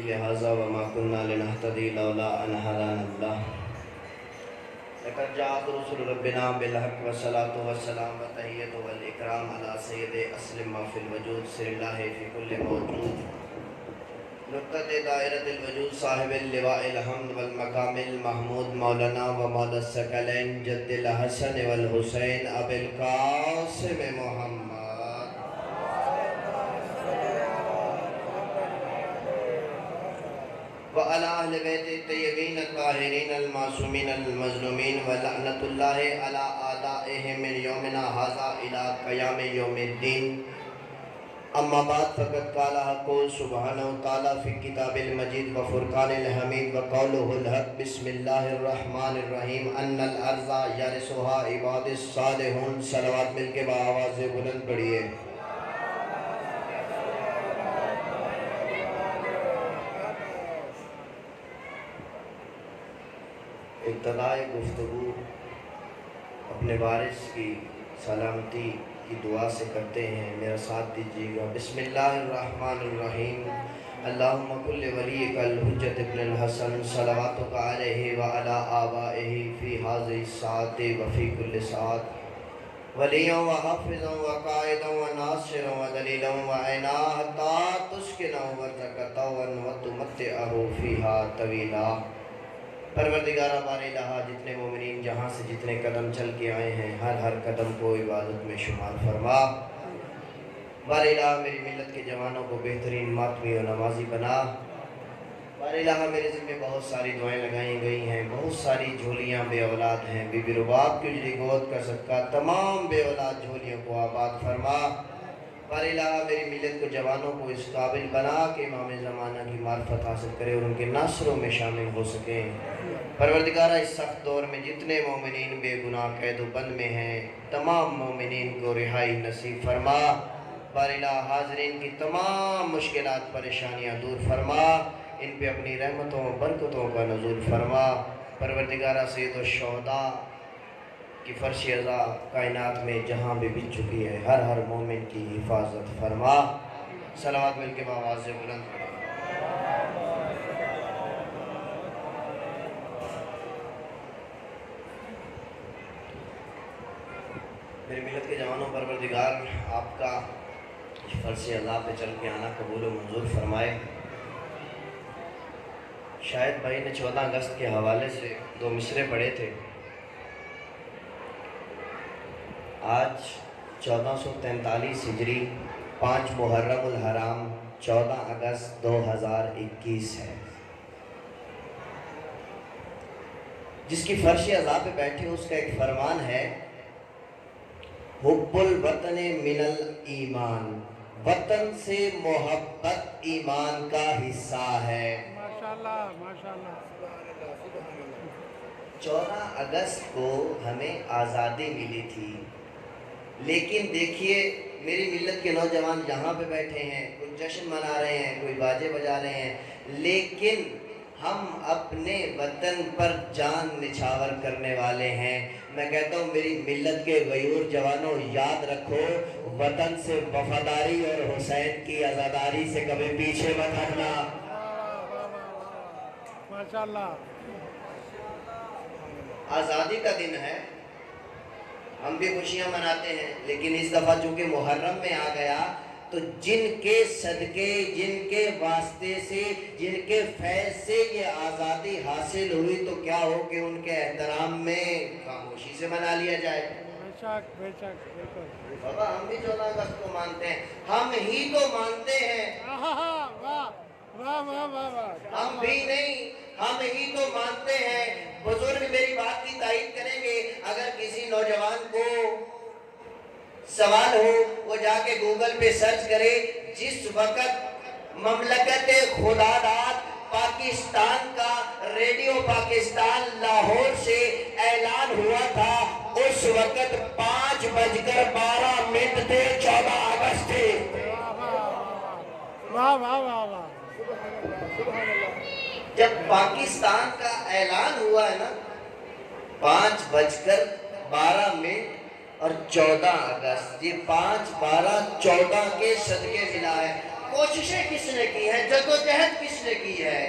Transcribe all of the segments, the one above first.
مثل هذا وما كنا لنهتدي لولا أن هدانا الله لقد جاءت رسل ربنا بالحق والصلاة والسلام والتحية والإكرام على سيد أسلم ما في الوجود سر الله في كل موجود نقطة دائرة الوجود صاحب اللواء الحمد والمقام المحمود مولانا ومولا الثقلین جد الحسن والحسین ابی القاسم محمد وعلى أهل بيت الطيبين الطاهرين المعصومين المظلومين ولعنة الله على أعدائهم من يومنا هذا إلى قيام يوم الدين اما بعد فقد قال حق سبحانہ وتعالی فی کتاب المجید وفرقان الحمید وقوله الحق بسم اللہ الرحمن الرحیم ان الارض یرثها عباد الصالحون صلوات مل کے بآواز بلند پڑھیے ابتدائی گفتگو اپنے وارث کی سلامتی کی دعا سے کرتے ہیں میرا ساتھ دیجیے گا بسم اللہ الرحمن الرحیم اللہم کل ولیک الحجت ابن الحسن صلواتک علیہ وعلا آبائہ فی حاضر الساعت وفی کل ساعت ولیوں وحافظوں وقائدوں وناصروں ودلیلوں وعینا حتی تسکنوں ورزقتوں وتمتعہو فیہا طویلا پروردگارہ بار الہ جتنے مومنین جہاں سے جتنے قدم چل کے آئے ہیں ہر قدم کو عبادت میں شمار فرما بار الہ میری ملت کے جوانوں کو بہترین ماتمی و نمازی بنا بار الہ میرے ذمہ بہت ساری دعائیں لگائی گئی ہیں بہت ساری جھولیاں بے اولاد ہیں بی بی رباب کی اجلی گود کا صدقہ تمام بے اولاد جھولیوں کو آباد فرما بار الہ میری ملت کو جوانوں کو اس قابل بنا کہ امام زمانہ کی معرفت حاصل کرے اور ان کے ناصروں میں شامل ہو سکیں پروردگارہ اس سخت دور میں جتنے مومنین بے گناہ قید و بند میں ہیں تمام مومنین کو رہائی نصیب فرما بار الہ حاضرین کی تمام مشکلات پریشانیاں دور فرما ان پہ اپنی رحمتوں و برکتوں کا نزول فرما پروردگارہ سید الشہداء کی فرش ازا کائنات میں جہاں بھی بچ چکی ہے ہر مومن کی حفاظت فرما صلوات مل کے بآواز بلند میری ملت کے جوانوں پروردگار آپ کا فرش ازا پہ چل کے آنا قبول و منظور فرمائے شاید بھائی نے 14 اگست کے حوالے سے 2 مصرے پڑھے تھے آج 1443 ہجری 5 محرم الحرام 14 اگست 2021 ہے جس کی فرش ازا پہ بیٹھے اس کا ایک فرمان ہے حب الوطن من الایمان وطن سے محبت ایمان کا حصہ ہے ماشاءاللہ ماشاءاللہ 14 اگست کو ہمیں آزادی ملی تھی لیکن دیکھیے میری ملت کے نوجوان یہاں پہ بیٹھے ہیں کوئی جشن منا رہے ہیں کوئی باجے بجا رہے ہیں لیکن ہم اپنے وطن پر جان نچھاور کرنے والے ہیں میں کہتا ہوں میری ملت کے غیور جوانوں یاد رکھو وطن سے وفاداری اور حسین کی عزاداری سے کبھی پیچھے مت ہٹنا ماشاءاللہ آزادی کا دن ہے ہم بھی خوشیاں مناتے ہیں لیکن اس دفعہ چونکہ محرم میں آ گیا تو جن کے صدقے جن کے واسطے سے جن کے فیض سے یہ آزادی حاصل ہوئی تو کیا ہو کہ ان کے احترام میں خاموشی سے منا لیا جائے بابا ہم بھی 14 اگست کو مانتے ہیں ہم ہی تو مانتے ہیں ہم بھی نہیں ہم ہی تو مانتے ہیں بزرگ میری بات کی تائید کریں گے اگر کسی نوجوان کو سوال ہو وہ جا کے گوگل پہ سرچ کرے جس وقت مملکت خدا داد پاکستان کا ریڈیو پاکستان لاہور سے اعلان ہوا تھا اس وقت 5:12 تھے 14 اگست تھے جب پاکستان کا اعلان ہوا ہے نا 5:12 اور 14 اگست یہ 5 12 14 کے صدقے ملا ہے کوششیں کس نے کی ہیں، جدوجہد کس نے کی ہے؟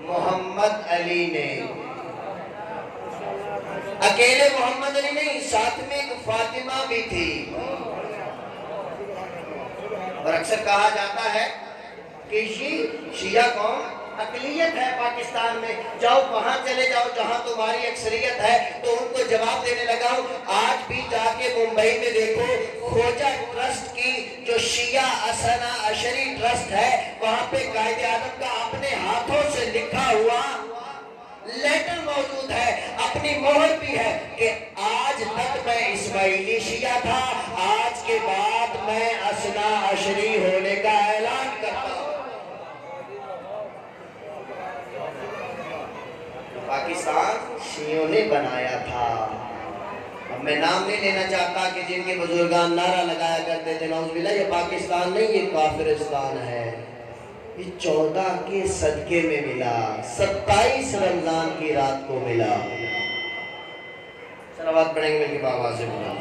محمد علی نے۔ اکیلے محمد علی نہیں، ساتھ میں ایک فاطمہ بھی تھی۔ اور اکثر کہا جاتا ہے کہ شیعہ قوم اقلیت ہے پاکستان میں، جاؤ وہاں چلے جاؤ جہاں تمہاری اکثریت ہے۔ تو ان کو جواب دینے لگا ہوں، آج بھی جا کے ممبئی میں دیکھو، کھوجہ ٹرسٹ کی جو شیعہ اثنا عشری ٹرسٹ ہے، وہاں پہ قائد اعظم کا اپنے ہاتھوں سے لکھا ہوا لیٹر موجود ہے، اپنی مہر بھی ہے کہ آج تک میں اسماعیلی شیعہ تھا، آج کے بعد میں اثنا عشری ہونے کا اعلان کرتا ہوں۔ پاکستان شیعوں نے بنایا تھا۔ اب میں نام نہیں لینا چاہتا کہ جن کے بزرگان نعرہ لگایا کرتے تھے نعوذ باللہ، یہ پاکستان نہیں، یہ کافرستان ہے۔ یہ 14 کے صدقے میں ملا، 27 رمضان کی رات کو ملا۔ صلوات پڑھیں گے مل کے بابا سے ملا۔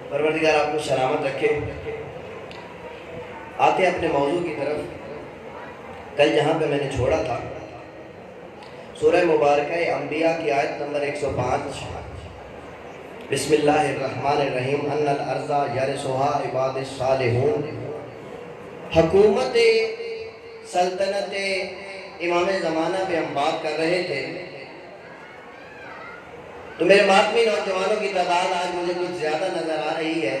پروردگار آپ کو سلامت رکھے۔ آتے اپنے موضوع کی طرف۔ کل جہاں پہ میں نے چھوڑا تھا سورہ مبارکہ انبیاء کی آیت نمبر 105، بسم اللہ الرحمن الرحیم، ان الارض یرثها عباد الصالحون۔ حکومت سلطنت امام زمانہ پہ ہم بات کر رہے تھے، تو میرے ماتمی نوجوانوں کی تعداد آج مجھے کچھ زیادہ نظر آ رہی ہے۔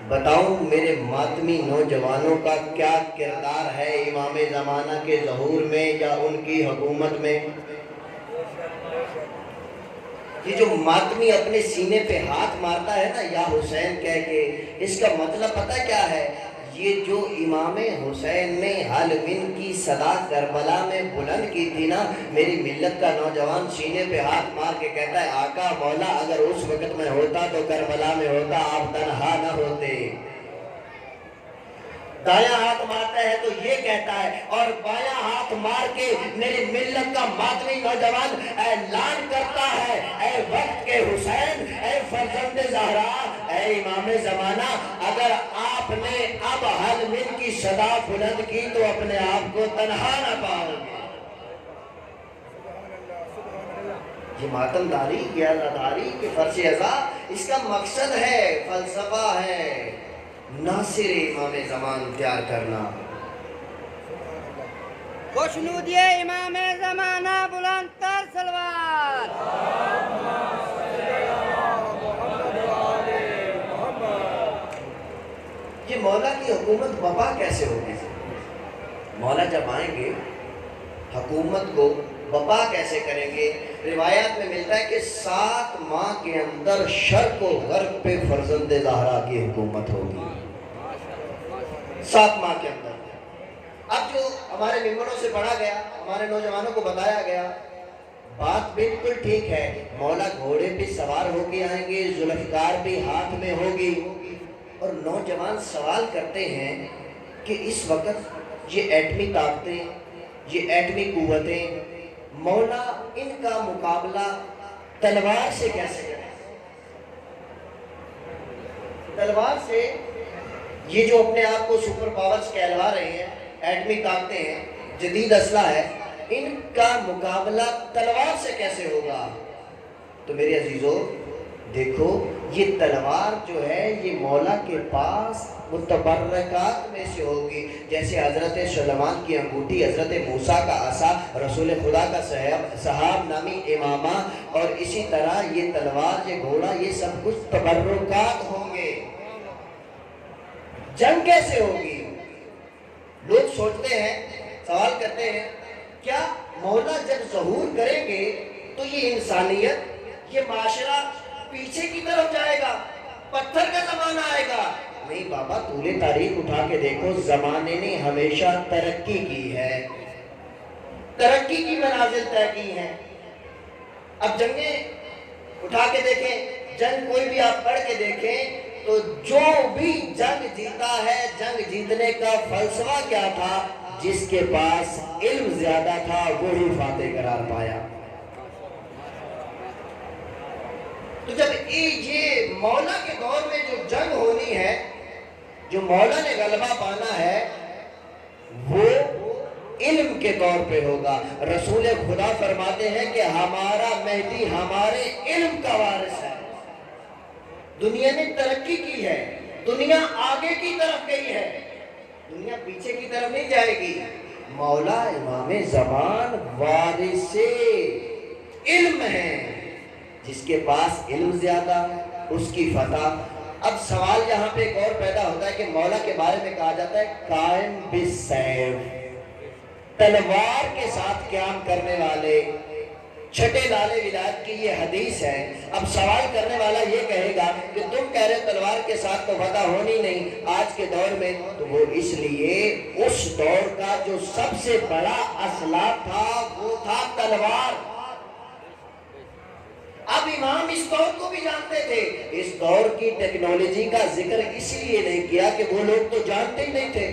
بتاؤں میرے ماتمی نوجوانوں کا کیا کردار ہے امام زمانہ کے ظہور میں یا ان کی حکومت میں؟ یہ جو ماتمی اپنے سینے پہ ہاتھ مارتا ہے نا یا حسین کہہ کے، اس کا مطلب پتہ کیا ہے؟ یہ جو امام حسین نے حل من کی صدا کربلا میں بلند کی تھی نا، میری ملت کا نوجوان سینے پہ ہاتھ مار کے کہتا ہے، آقا مولا اگر اس وقت میں ہوتا تو کربلا میں ہوتا، آپ تنہا نہ ہوتے۔ دایاں ہاتھ مارتا ہے تو یہ کہتا ہے، اور بایاں ہاتھ مار کے میری ملت کا ماتمی نوجوان اعلان کرتا ہے، اے وقت کے حسین، اے فرزند زہرا، اے امام زمانہ، اگر آپ نے اب حل من کی صدا بلند کی تو اپنے آپ کو تنہا نہ پاؤ گے۔ یہ ماتم داری، یہ عزاداری کے فرش ازا، اس کا مقصد ہے، فلسفہ ہے، ناصر امام زمان تیار کرنا۔ خوشنودی امام زمانہ بلند تر سلوات۔ یہ مولا کی حکومت وبا کیسے ہوگی؟ مولا جب آئیں گے حکومت کو وبا کیسے کریں گے؟ روایات میں ملتا ہے کہ 7 ماہ کے اندر شرق و غرب پہ فرزند زہرا کی حکومت ہوگی، 7 ماہ کے اندر۔ اب جو ہمارے ممبروں سے پڑھا گیا، ہمارے نوجوانوں کو بتایا گیا، بات بالکل ٹھیک ہے، مولا گھوڑے پہ سوار ہو کے آئیں گے، ذوالفقار بھی ہاتھ میں ہوگی۔ اور نوجوان سوال کرتے ہیں کہ اس وقت یہ ایٹمی طاقتیں، یہ ایٹمی قوتیں، مولا ان کا مقابلہ تلوار سے کیسے کریں؟ تلوار سے یہ جو اپنے آپ کو سپر پاورز کہلوا رہے ہیں، ایٹمی طاقتیں ہیں، جدید اسلحہ ہے، ان کا مقابلہ تلوار سے کیسے ہوگا؟ تو میرے عزیزو دیکھو، یہ تلوار جو ہے یہ مولا کے پاس متبرکات میں سے ہوگی، جیسے حضرت سلیمان کی انگوٹھی، حضرت موسیٰ کا عصا، رسول خدا کا صحاب نامی امامہ، اور اسی طرح یہ تلوار، یہ گھوڑا، یہ سب کچھ تبرکات ہوں گے۔ جنگ کیسے ہوگی؟ لوگ سوچتے ہیں، سوال کرتے ہیں، کیا مولا جب ظہور کریں گے تو یہ انسانیت، یہ معاشرہ پیچھے کی طرف جائے گا، پتھر کا زمانہ آئے گا؟ نہیں بابا، طول تاریخ اٹھا کے دیکھو، زمانے نے ہمیشہ ترقی کی ہے، ترقی کی منازل طے کی ہیں۔ اب جنگیں اٹھا کے دیکھیں، جنگ کوئی بھی آپ پڑھ کے دیکھیں تو جو بھی جنگ جیتا ہے، جنگ جیتنے کا فلسفہ کیا تھا؟ جس کے پاس علم زیادہ تھا وہی فاتح قرار پایا۔ تو جب یہ مولا کے دور میں جو جنگ ہونی ہے، جو مولا نے غلبہ پانا ہے، وہ علم کے طور پہ ہوگا۔ رسول خدا فرماتے ہیں کہ ہمارا مہدی ہمارے علم کا وارث ہے۔ دنیا نے ترقی کی ہے، دنیا آگے کی طرف گئی ہے، دنیا پیچھے کی طرف نہیں جائے گی۔ مولا امام زمان وارث علم ہے، جس کے پاس علم زیادہ اس کی فتح۔ اب سوال یہاں پہ ایک اور پیدا ہوتا ہے کہ مولا کے بارے میں کہا جاتا ہے قائم بالسیف، تلوار کے ساتھ قیام کرنے والے، چھٹے لالے ولایت کی یہ حدیث ہے۔ اب سوال کرنے والا یہ کہے گا کہ تم کہہ رہے تلوار کے ساتھ تو فتح ہونی نہیں آج کے دور میں، تو وہ اس لیے اس دور کا جو سب سے بڑا اسلحہ تھا وہ تھا تلوار۔ اب امام اس دور کو بھی جانتے تھے، اس دور کی ٹیکنالوجی کا ذکر اس لیے نہیں کیا کہ وہ لوگ تو جانتے ہی نہیں تھے۔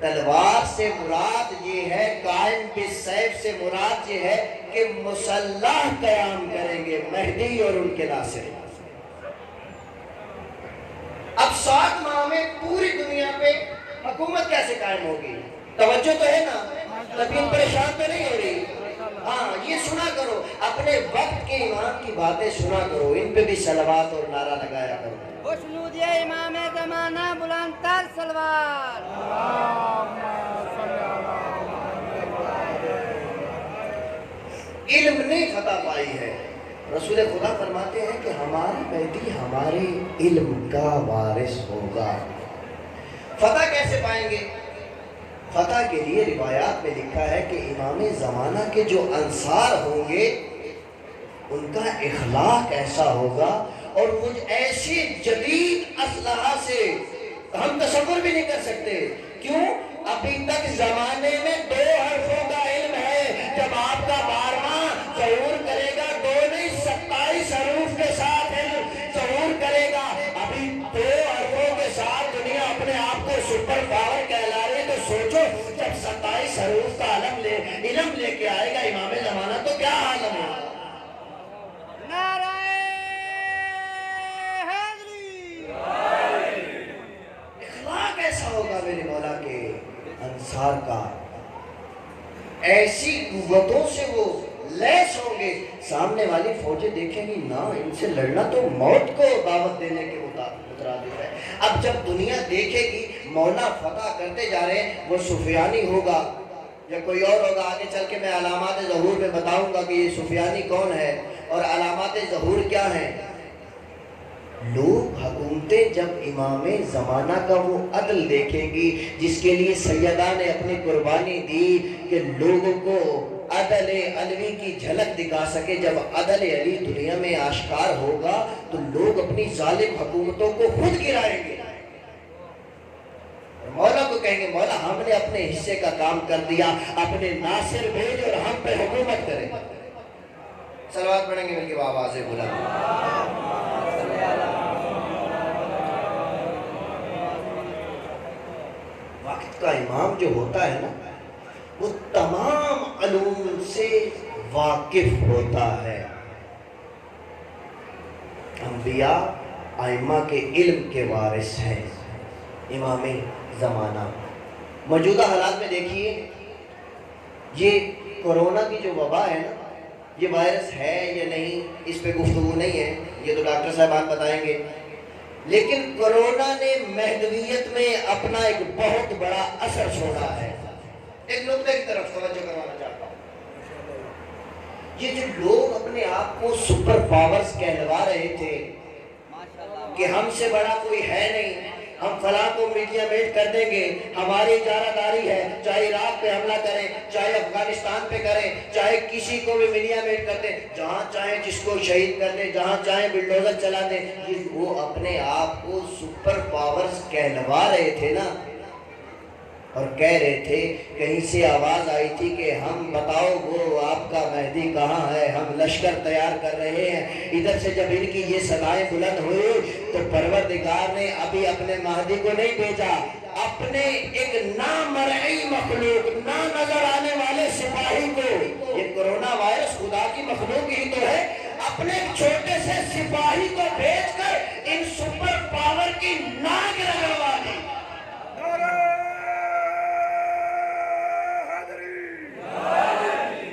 تلوار سے مراد یہ ہے، قائم بالسیف سے مراد یہ ہے کہ مسلح قیام کریں گے مہدی اور ان کے ناصر۔ اب 7 ماہ میں پوری دنیا پہ حکومت کیسے قائم ہوگی؟ توجہ تو ہے نا؟ لیکن پریشان تو نہیں ہو رہی؟ ہاں یہ سنا کرو، اپنے وقت کے امام کی باتیں سنا کرو، ان پہ بھی صلوات اور نعرہ لگایا کرو۔ خوشنود امام زمانہ بلند تر سلوات۔ علم نے فتح پائی ہے۔ رسول خدا فرماتے ہیں کہ ہمارا مہدی ہمارے علم کا وارث ہوگا۔ فتح کیسے پائیں گے؟ فتح کے لیے روایات میں لکھا ہے کہ امام زمانہ کے جو انصار ہوں گے ان کا اخلاق ایسا ہوگا اور کچھ ایسے جدید اسلحہ سے ہم تصور بھی نہیں کر سکتے۔ کیوں؟ ابھی تک زمانے میں 2 حرفوں کا علم ہے، جب آپ کا 12واں ظہور کرے گا 2 نہیں 27 حروف کے ساتھ علم ظہور کرے گا۔ ابھی 2 حرفوں کے ساتھ دنیا اپنے آپ کو سپر پاور کہلا رہی ہے، تو سوچو جب 27 حروف کا علم لے کے آئے گا امام زمانہ تو کیا حال ہوگا؟ اخلاق ایسا ہوگا میرے مولا کے انصار کا، ایسی قوتوں سے وہ لیس ہوں گے، سامنے والی فوجیں دیکھیں گی نا ان سے لڑنا تو موت کو دعوت دینے کے مترادف ہے۔ اب جب دنیا دیکھے گی مولا فتح کرتے جا رہے ہیں، وہ سفیانی ہوگا یا کوئی اور ہوگا، آگے چل کے میں علامات ظہور میں بتاؤں گا کہ یہ سفیانی کون ہے اور علامات ظہور کیا ہیں۔ لوگ حکومتیں جب امام زمانہ کا وہ عدل دیکھیں گی جس کے لیے سیدہ نے اپنی قربانی دی کہ لوگوں کو عدل علوی کی جھلک دکھا سکے، جب عدل علی دنیا میں آشکار ہوگا تو لوگ اپنی ظالم حکومتوں کو خود گرائیں گے، مولا کو کہیں گے مولا ہم نے اپنے حصے کا کام کر دیا، اپنے ناصر بھیج اور ہم پہ حکومت کریں۔ صلوات پڑھیں گے مل کے آوازیں بلند۔ وقت کا امام جو ہوتا ہے نا وہ تمام علوم سے واقف ہوتا ہے۔ انبیاء ائمہ کے علم کے وارث ہیں امام زمانہ۔ موجودہ حالات میں دیکھیے یہ کورونا کی جو وبا ہے نا، یہ وائرس ہے یا نہیں اس پہ گفتگو نہیں ہے، یہ تو ڈاکٹر صاحبان بتائیں گے، لیکن کورونا نے مہدویت میں اپنا ایک بہت بڑا اثر چھوڑا ہے۔ ایک نقطے کی طرف توجہ کروانا چاہتا ہوں، یہ جو لوگ اپنے آپ کو سپر پاورز کہلوا رہے تھے کہ ہم سے بڑا کوئی ہے نہیں، ہم فلاں کو میڈیا میٹ کر دیں گے، ہماری اجارہ داری ہے، چاہے عراق پہ حملہ کریں، چاہے افغانستان پہ کریں، چاہے کسی کو بھی میڈیا میٹ کر دیں، جہاں چاہیں جس کو شہید کر دیں، جہاں چاہیں بلڈوزر چلا دیں، وہ اپنے آپ کو سپر پاورز کہلوا رہے تھے نا، اور کہہ رہے تھے، کہیں سے آواز آئی تھی کہ ہم بتاؤ وہ آپ کا مہدی کہاں ہے، ہم لشکر تیار کر رہے ہیں۔ ادھر سے جب ان کی یہ صدائیں بلند ہوئی تو پروردگار نے ابھی اپنے مہدی کو نہیں بھیجا، اپنے ایک نامرئی مخلوق، نہ نظر آنے والے سپاہی کو، یہ کرونا وائرس خدا کی مخلوق ہی تو ہے، اپنے چھوٹے سے سپاہی کو بھیج کر ان سپر پاور کی ناک رگڑوا دی۔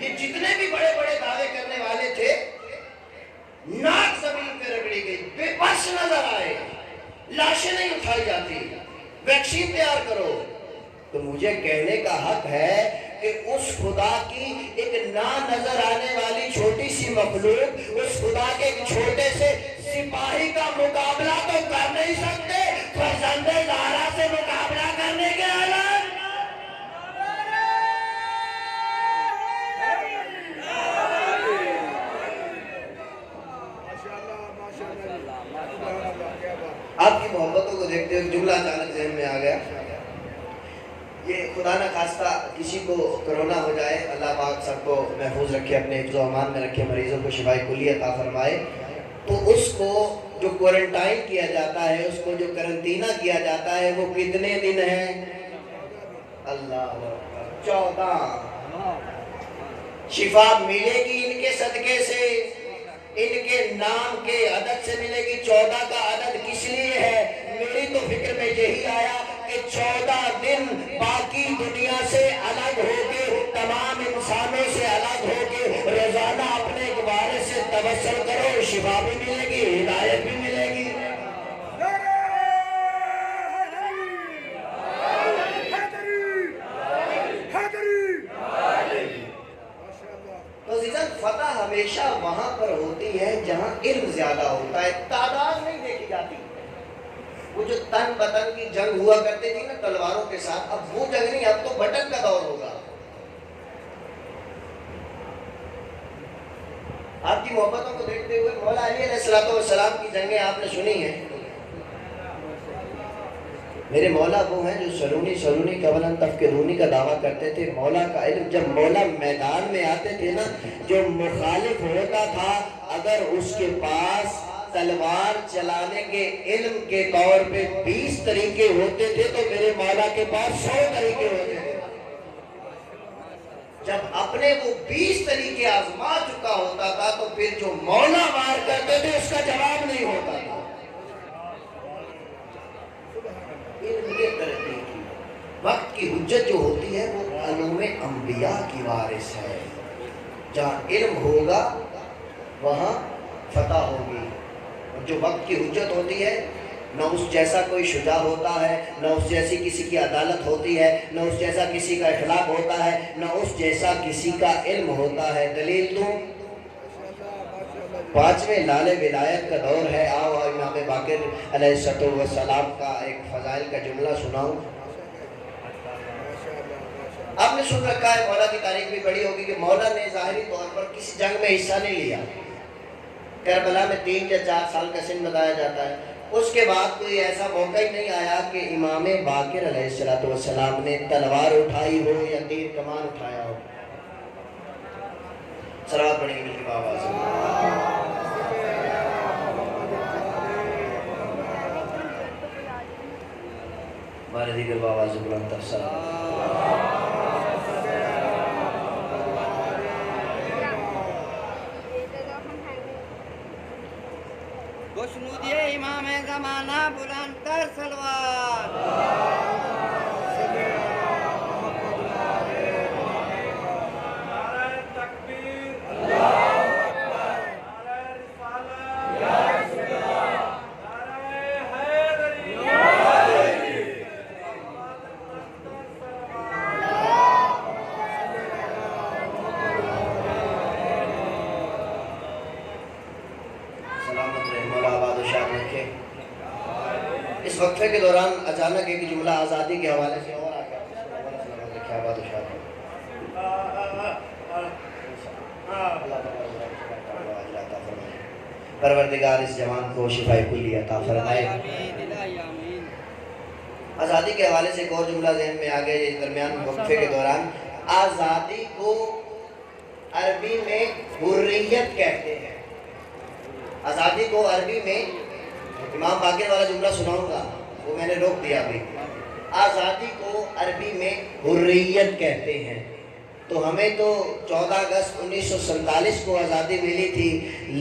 یہ جتنے بھی بڑے بڑے دعوے کرنے والے تھے، ناک زمین پہ رگڑی گئی، بے بس نظر آئے، لاشیں نہیں اٹھائی جاتی، ویکسین تیار کرو۔ تو مجھے کہنے کا حق ہے کہ اس خدا کی ایک نہ نظر آنے والی چھوٹی سی مخلوق، اس خدا کے ایک چھوٹے سے سپاہی کا مقابلہ تو کر نہیں سکتے، فرزند زہرا سے مقابلہ کرنے کے اعلان۔ آپ کی محبتوں کو دیکھتے ہوئے جملہ اچانک ذہن میں آ گیا، یہ خدا نہ خواستہ کسی کو کرونا ہو جائے، اللہ پاک سب کو محفوظ رکھے، اپنے حفظ و امان میں رکھے، مریضوں کو شفاء کلی عطا فرمائے، تو اس کو جو کوارنٹائن کیا جاتا ہے، اس کو جو قرنطینہ کیا جاتا ہے، وہ کتنے دن ہے؟ اللہ 14۔ شفا ملے گی ان کے صدقے سے، ان کے نام کے عدد سے ملے گی۔ 14 کا عدد کس لیے ہے؟ میری تو فکر میں یہی آیا کہ 14 دن باقی دنیا سے الگ ہو کے، تمام انسانوں سے الگ ہو کے، روزانہ اپنے وارث سے توسل کرو، شفا بھی ملے گی، ہدایت بھی ملے گی۔ تو عزیزاً، فتح ہمیشہ وہاں پر ہوتی ہے جہاں علم زیادہ ہوتا ہے، تعداد نہیں دیکھی جاتی۔ وہ جو تن بتن کی جنگ ہوا کرتی تھی نا تلواروں کے ساتھ، اب وہ جنگ نہیں، اب تو بٹن کا دور ہوگا۔ آپ کی محبتوں کو دیکھتے ہوئے مولا علی علیہ السلام کی جنگیں آپ نے سنی ہیں۔ میرے مولا وہ ہیں جو سلونی قبلاً تفکرونی کا دعویٰ کرتے تھے۔ مولا کا علم، جب مولا میدان میں آتے تھے نا، جو مخالف ہوتا تھا، اگر اس کے پاس تلوار چلانے کے علم کے طور پہ 20 طریقے ہوتے تھے، تو میرے مولا کے پاس 100 طریقے ہوتے تھے۔ جب اپنے وہ 20 طریقے آزما چکا ہوتا تھا، تو پھر جو مولا وار کرتے تھے اس کا جواب نہیں ہوتا تھا۔ وقت کی حجت جو ہوتی ہے وہ علوم انبیاء کی وارث ہے۔ جہاں علم ہوگا وہاں فتح ہوگی، اور جو وقت کی حجت ہوتی ہے، نہ اس جیسا کوئی شجاع ہوتا ہے، نہ اس جیسی کسی کی عدالت ہوتی ہے، نہ اس جیسا کسی کا اخلاق ہوتا ہے، نہ اس جیسا کسی کا علم ہوتا ہے۔ دلیل تو 5ویں لال ولایت کا دور ہے۔ آؤ امام باقر علیہ السلام کا ایک فضائل کا جملہ سناؤں۔ آپ نے سن رکھا ہے، مولا کی تاریخ بھی بڑی ہوگی کہ مولا نے ظاہری طور پر کسی جنگ میں حصہ نہیں لیا۔ کربلا میں 3 یا 4 سال کا سن بتایا جاتا ہے۔ اس کے بعد کوئی ایسا موقع ہی نہیں آیا کہ امام باقر علیہ السلام نے تلوار اٹھائی ہو یا تیر کمان اٹھایا ہو۔ صلوات پڑھیں گے مل کے بابا سے۔ ہمارے دیگر بابا سے بلند تر سلام۔ خوشنودی امام زمانہ بلند تر سلوات۔ اس وقفے کے دوران اچانک ایک جملہ آزادی کے حوالے سے اور آ گیا۔ پروردگار اس جوان کو شفاء کلی عطا فرمائے۔ آزادی کے حوالے سے ایک اور جملہ ذہن میں آ گیا اس درمیان وقفے کے دوران۔ آزادی کو عربی میں حریت کہتے ہیں۔ آزادی کو عربی میں، امام باقر والا جملہ سناؤں گا، وہ میں نے روک دیا ابھی۔ آزادی کو عربی میں حریت کہتے ہیں۔ تو تو ہمیں تو 14 اگست 1947 کو آزادی ملی تھی،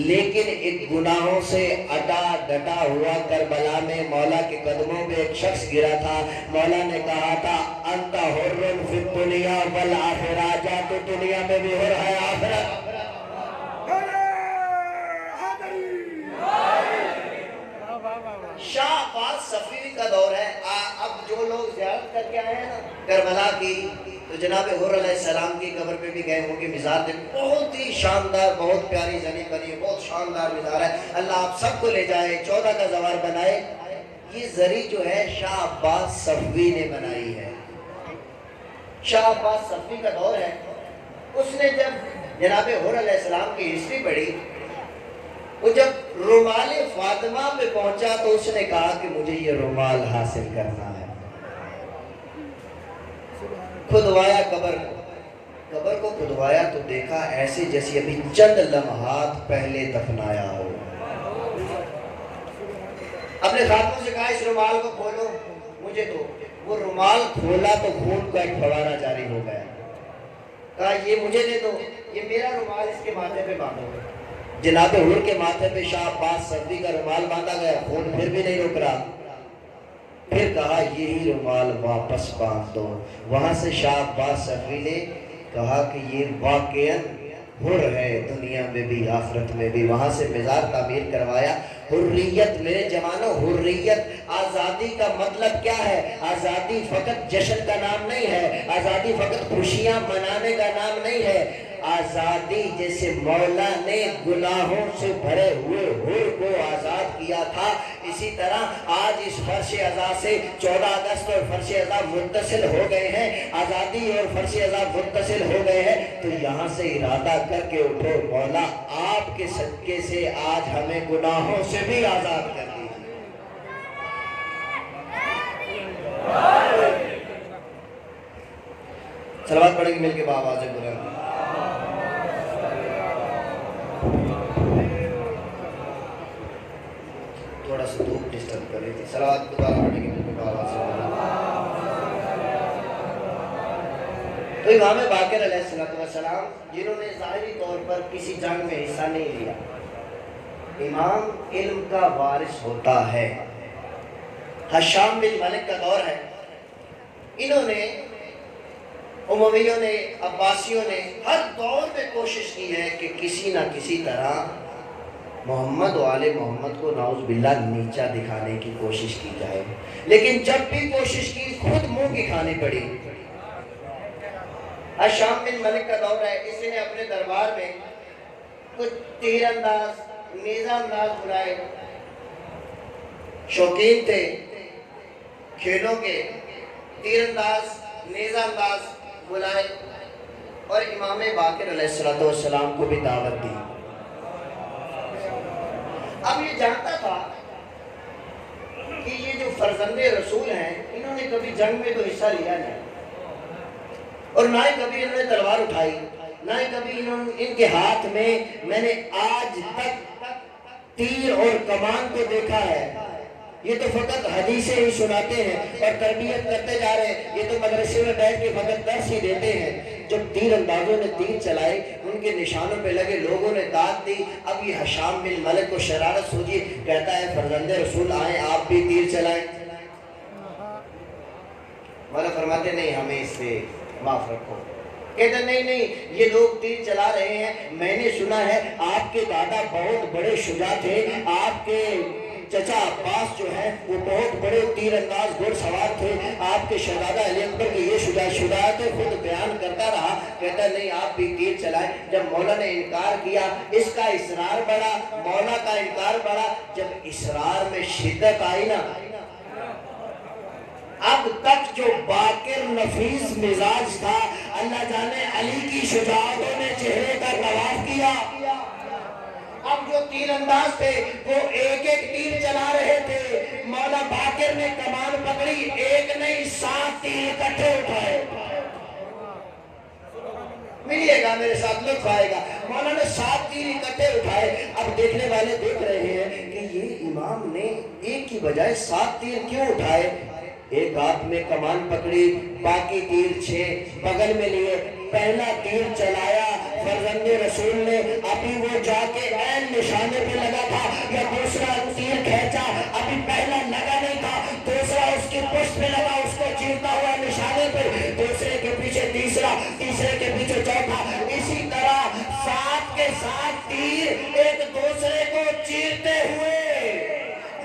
لیکن ایک گناہوں سے اٹا ڈٹا ہوا کربلا میں مولا کے قدموں پہ ایک شخص گرا تھا۔ مولا نے کہا تھا انت حر فی الدنیا والآخرہ، جا تو دنیا میں بھی حر ہے آخرت۔ شاہ عباس صفوی کا دور ہے۔ اب جو لوگ زیارت کر کے آئے ہیں نا کربلا کی، تو جناب حر علیہ السلام کی قبر پہ بھی گئے ہوں گے، مزار دے بہت ہی شاندار، بہت پیاری زنی بنی ہے، بہت شاندار مزار ہے۔ اللہ آپ سب کو لے جائے، 14 کا زوار بنائے۔ یہ زری جو ہے شاہ عباس صفوی نے بنائی ہے، شاہ عباس صفوی کا دور ہے۔ اس نے جب جناب حر علیہ السلام کی ہسٹری پڑھی، وہ جب رومال فاطمہ پہ پہنچا تو اس نے کہا کہ مجھے یہ رومال حاصل کرنا ہے۔ کھدوایا قبر کو کھدوایا تو دیکھا ایسے جیسے ابھی چند لمحات پہلے دفنایا ہو۔ اپنے خاتموں سے کہا اس رومال کو کھولو مجھے دو۔ وہ رومال کھولا تو خون کا ایک فوارہ جاری ہو گیا۔ کہا یہ مجھے دے دو، یہ میرا رومال، اس کے ماتھے پہ باندھو۔ جناب حر کے ماتھے پہ شاہ عباس صفوی کا رومال باندھا گیا، خون پھر بھی نہیں رک رہا۔ پھر کہا یہی رومال واپس باندھ دو۔ وہاں سے شاہ عباس صفوی نے کہا کہ یہ واقعاً حر ہے، دنیا میں بھی آخرت میں بھی۔ وہاں سے مزار تعمیر کروایا۔ حریت میرے جوانوں، حریت آزادی کا مطلب کیا ہے؟ آزادی فقط جشن کا نام نہیں ہے، آزادی فقط خوشیاں منانے کا نام نہیں ہے۔ آزادی جیسے مولا نے گناہوں سے بھرے ہوئے حر کو آزاد کیا تھا، اسی طرح آج اس فرش ازاں سے 14 اگست اور فرش ازاں متصل ہو گئے ہیں، آزادی اور فرش ازاں متصل ہو گئے ہیں۔ تو یہاں سے ارادہ کر کے اٹھو، مولا آپ کے صدقے سے آج ہمیں گناہوں سے بھی آزاد کر دیجیے۔ صلوات پڑھیں گے مل کے بآواز بلند۔ تھوڑا سا دھوپ ڈسٹرب کر رہی تھی، صلوات دوبارہ پڑھیں گے مل کے بآواز بلند۔ تو امام باقر علیہ السلام جنہوں نے ظاہری طور پر کسی جنگ میں حصہ نہیں لیا، امام علم کا وارث ہوتا ہے۔ ہشام بن ملک کا دور ہے، انہوں نے امویوں نے عباسیوں نے ہر دور میں کوشش کی ہے کہ کسی نہ کسی طرح محمد و آل محمد کو نعوذ باللہ نیچا دکھانے کی کوشش کی جائے، لیکن جب بھی کوشش کی خود منہ کی کھانی پڑی۔ ہشام بن ملک کا دور ہے، اس نے اپنے دربار میں کچھ تیر انداز، نیزہ انداز بلائے، شوقین تھے کھیلوں کے، تیر انداز، نیزہ انداز بلائے، اور امام باقر علیہ السلام کو بھی دعوت دی۔ اب یہ جانتا تھا کہ یہ جو فرزند رسول ہیں، انہوں نے کبھی جنگ میں تو حصہ لیا نہیں، اور نہ ہی کبھی انہوں نے تلوار اٹھائی، نہ ہی کبھی ان کے ہاتھ میں نے آج تک تیر اور کمان کو دیکھا ہے۔ یہ تو فقط حدیثیں ہی سناتے ہیں اور تربیت کرتے جا رہے ہیں، یہ تو مدرسے میں بیٹھ کے فقط درس ہی دیتے ہیں۔ جب تیر اندازوں نے تیر چلائے، ان کے نشانوں پہ لگے، لوگوں نے داد دی۔ اب یہ ہشام بن ملک کو شرارت سوجی، کہتا ہے فرزند رسول آئیں آپ بھی تیر چلائیں۔ مولا فرماتے نہیں، ہمیں اس سے معاف رکھو۔ کہتے نہیں یہ لوگ تیر چلا رہے ہیں، میں نے سنا ہے آپ کے دادا بہت بڑے شجاع تھے، آپ کے چچا عباس جو ہے وہ بہت بڑے تیر انداز گھڑ سوار تھے، آپ کے شہزادہ علی اکبر کی یہ شجاعت خود بیان کرتا رہا۔ کہتا نہیں آپ بھی تیر چلائیں۔ جب مولا نے انکار کیا، اس کا اصرار بڑھا، مولا کا انکار بڑھا۔ جب اصرار میں شدت آئی نا، اب تک جو باقر نفیس مزاج تھا، اللہ جانے علی کی شجاعتوں نے چہرے کا طواف کیا۔ اب جو تیر انداز تھے وہ ایک ایک تیر چلا رہے تھے، مولا باقر نے کمان پکڑی، ایک نہیں 7 تیر اکٹھے اٹھائے۔ ملیے گا میرے ساتھ، لطف آئے گا۔ مولا نے 7 تیر اکٹھے اٹھائے۔ اب دیکھنے والے دیکھ رہے ہیں کہ یہ امام نے ایک کی بجائے 7 تیر کیوں اٹھائے؟ ایک ہاتھ میں کمان پکڑی، باقی تیر 6 بغل میں لیے، پہلا تیر چلایا فرزند رسول نے، ابھی وہ جا کے عین نشانے پہ لگا تھا، یا دوسرا تیر کھینچا، ابھی پہلا لگا نہیں تھا، دوسرا اس کی پشت پہ لگا، اس کو چیرتا ہوا نشانے پہ، دوسرے کے پیچھے تیسرا، تیسرے کے پیچھے چوتھا، اسی طرح 7 کے 7 تیر ایک دوسرے کو چیرتے ہوئے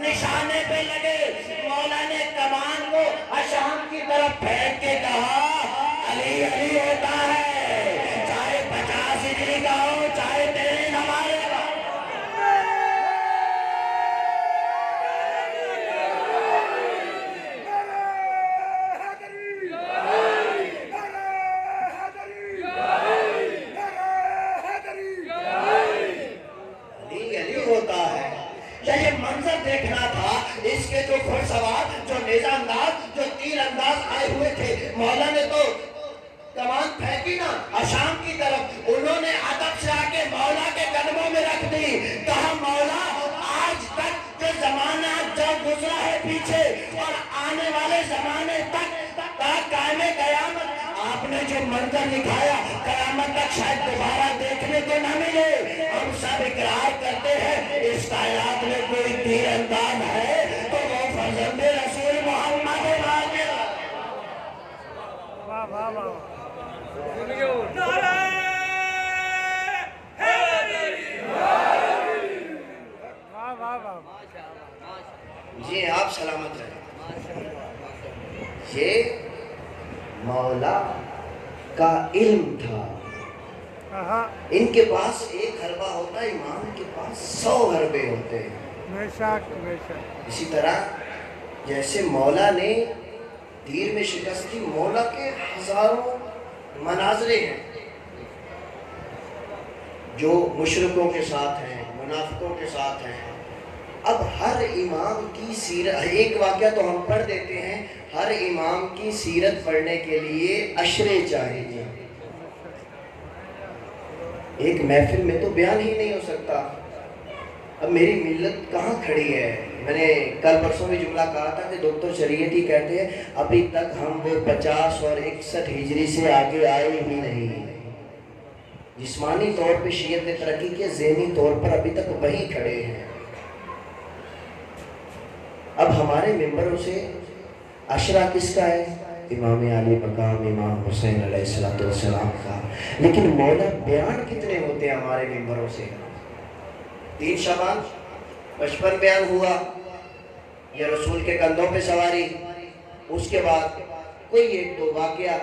نشانے پہ لگے۔ مولا نے کمان کو شام کی طرف پھینک کے کہا علی علی ہوتا ہے، چاہے 50 ہجری کا ہو چاہے تیرے زمانے کا۔ علی علی ہوتا ہے۔ یہ منظر دیکھنا تھا، اس کے جو گھڑ سوار، جو نیزہ انداز، جو تیر انداز آئے ہوئے تھے، مولا نے تو کمان پھینکی نا شام کی طرف، انہوں نے ادب سے آ کے مولا کے قدموں میں رکھ دی، کہا مولا آج تک جو زمانہ جو گزرا ہے پیچھے اور آنے والے زمانے تک قائم قیامت آپ نے جو منظر دکھایا، قیامت تک شاید دوبارہ دیکھنے کو نہ ملے۔ ہم سب اقرار کرتے ہیں اس کائنات میں کوئی تیر انداز ہے تو وہ فرزند رسول محمد باقر۔ واہ واہ واہ، واہ واہ واہ، جی آپ سلامت رہیں۔ یہ مولا کا علم تھا، ان کے پاس 1 حربہ ہوتا، امام کے پاس 100 حربے ہوتے ہیں۔ بے شک بے شک۔ اسی طرح جیسے مولا نے تیر میں شکست دی، مولا کے ہزاروں مناظرے ہیں جو مشرکوں کے ساتھ ہیں، منافقوں کے ساتھ ہیں۔ اب ہر امام کی سیرت، ایک واقعہ تو ہم پڑھ دیتے ہیں، ہر امام کی سیرت پڑھنے کے لیے اشرے چاہیے، ایک محفل میں تو بیان ہی نہیں ہو سکتا۔ اب میری ملت کہاں کھڑی ہے؟ میں نے کل پرسوں میں جملہ کہا تھا کہ دکتر شریعت ہی کہتے ہیں ابھی تک ہم وہ 50 اور 61 ہجری سے آگے آئے ہی نہیں۔ جسمانی طور پہ شیعت نے ترقی کی، ذہنی طور پر ابھی تک وہیں کھڑے ہیں۔ اب ہمارے ممبروں سے عشرہ کس کا ہے؟ امام علی مقام امام حسین علیہ السلام کا، لیکن مولا بیان کتنے ہوتے ہیں ہمارے ممبروں سے؟ 3 شعبان 55 بیان ہوا، یا رسول کے کندھوں پہ سواری، اس کے بعد کوئی 1-2 واقعہ،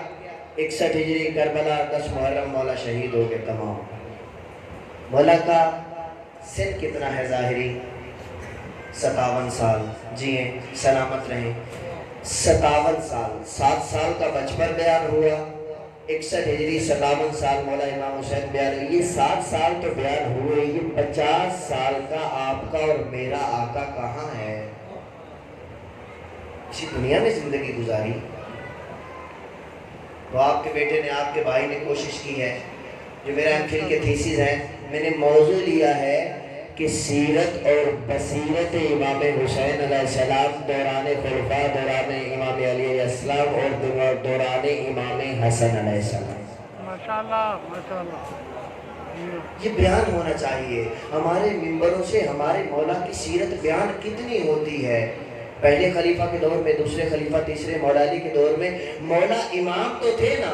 61 ہجری کربلا، 10 محرم مولا شہید ہو گئے تمام۔ مولا کا سن کتنا ہے ظاہری؟ 57 سال، جی ہیں سلامت رہیں۔ 57 سال، 7 سال کا بچپن بیان ہوا، 61 ہجری 57 سال مولا امام حسین بیان ہوئی۔ یہ 7 سال تو بیان ہوئے، یہ 50 سال کا آپ کا اور میرا آقا کہاں ہے؟ اسی دنیا میں زندگی گزاری۔ تو آپ کے بیٹے نے، آپ کے بھائی نے کوشش کی ہے، جو میرا ایم-فل کے تھیسز ہیں، میں نے موضوع لیا ہے کہ سیرت اور بصیرت امام حسین علیہ السلام دوران خلفاء، دوران امام علی علیہ السلام اور دوران امام حسن علیہ السلام۔ ماشاءاللہ ماشاءاللہ، یہ بیان ہونا چاہیے ہمارے ممبروں سے، ہمارے مولا کی سیرت بیان کتنی ہوتی ہے۔ پہلے خلیفہ کے دور میں، دوسرے خلیفہ، تیسرے مولا علی کے دور میں مولا امام تو تھے نا،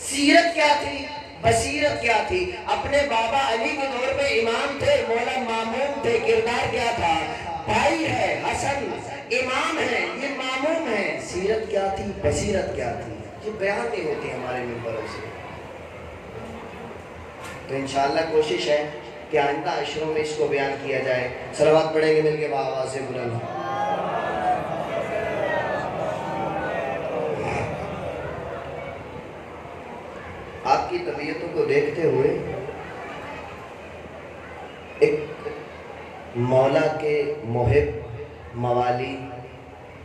سیرت کیا تھی، بصیرت کیا تھی؟ اپنے بابا علی کے دور میں امام تھے، مولا ماموم تھے، کردار کیا تھا؟ بھائی ہے حسن، امام ہے، یہ ماموم ہے، سیرت کیا تھی، بصیرت کیا تھی؟ یہ بیان نہیں ہوتی ہمارے ممبروں سے۔ تو انشاءاللہ کوشش ہے کہ آئندہ عشروں میں اس کو بیان کیا جائے۔ صلوات پڑھیں گے مل کے بآواز بلند۔ آپ کی طبیعتوں کو دیکھتے ہوئے ایک مولا کے محب، موالی،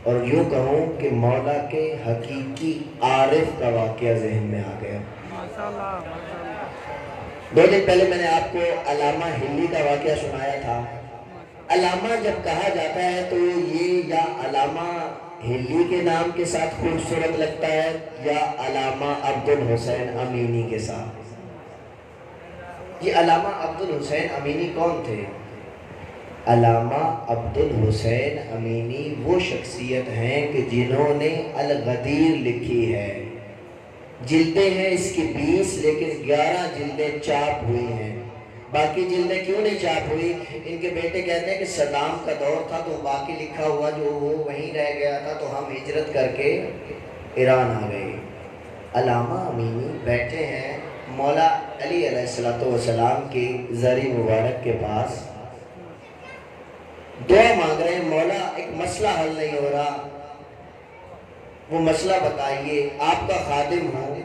اور یوں کہوں کہ مولا کے حقیقی عارف کا واقعہ ذہن میں آ گیا۔ ماشاءاللہ ماشاءاللہ، 2 دن پہلے میں نے آپ کو علامہ ہلی کا واقعہ سنایا تھا۔ علامہ جب کہا جاتا ہے تو یہ یا علامہ ہلی کے نام کے ساتھ خوبصورت لگتا ہے یا علامہ عبد الحسین امینی کے ساتھ. یہ علامہ عبد الحسین امینی کون تھے؟ علامہ عبد الحسین امینی وہ شخصیت ہیں کہ جنہوں نے الغدیر لکھی ہے. جلدیں ہیں اس کی 20 لیکن 11 جلدیں چاپ ہوئی ہیں. باقی جلدیں کیوں نہیں چاپ ہوئی؟ ان کے بیٹے کہتے ہیں کہ صدام کا دور تھا تو باقی لکھا ہوا جو وہ وہیں رہ گیا تھا تو ہم ہجرت کر کے ایران آ گئے. علامہ امینی بیٹھے ہیں مولا علی علیہ السلام کی زری مبارک کے پاس، دعا مانگ رہے ہیں، مولا ایک مسئلہ حل نہیں ہو رہا، وہ مسئلہ بتائیے، آپ کا خادم ہوں،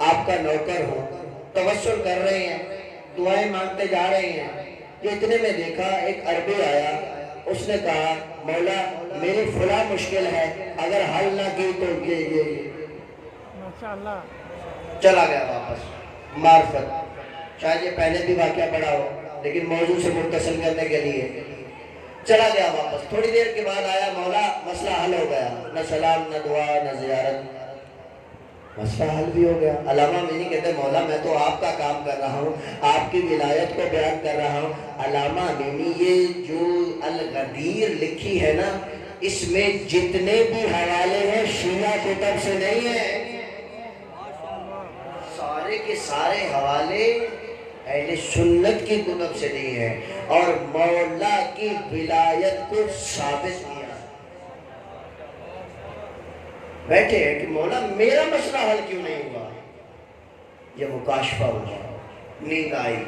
آپ کا نوکر ہوں. توسل کر رہے ہیں، دعائیں مانگتے جا رہے ہیں. کہ اتنے میں دیکھا ایک عربی آیا، اس نے کہا مولا میری فلاں مشکل ہے، اگر حل نہ کی تو یہ ماشاءاللہ. چلا گیا واپس. معرفت، شاید یہ پہلے بھی واقعہ پڑا ہو لیکن موضوع سے متصل کرنے کے لیے چلا گیا واپس. تھوڑی دیر کے بعد آیا، مولا مسئلہ حل ہو گیا، نہ سلام نہ دعا نہ زیارت، مسئلہ حل بھی ہو گیا. علامہ امینی کہتے ہیں مولا میں تو آپ کا کام کر رہا ہوں، آپ کی ولایت کو بیان کر رہا ہوں. علامہ امینی یہ جو الغدیر لکھی ہے نا، اس میں جتنے بھی حوالے ہیں شیعہ کتب سے نہیں ہیں، سارے کے سارے حوالے اہل سنت کی کتب سے نہیں ہیں اور مولا کی ولایت کو ثابت کیا. بیٹھے ہیں کہ مولا میرا مسئلہ حل کیوں نہیں ہوا؟ یہ مکاشفہ ہوا، نیند آئی،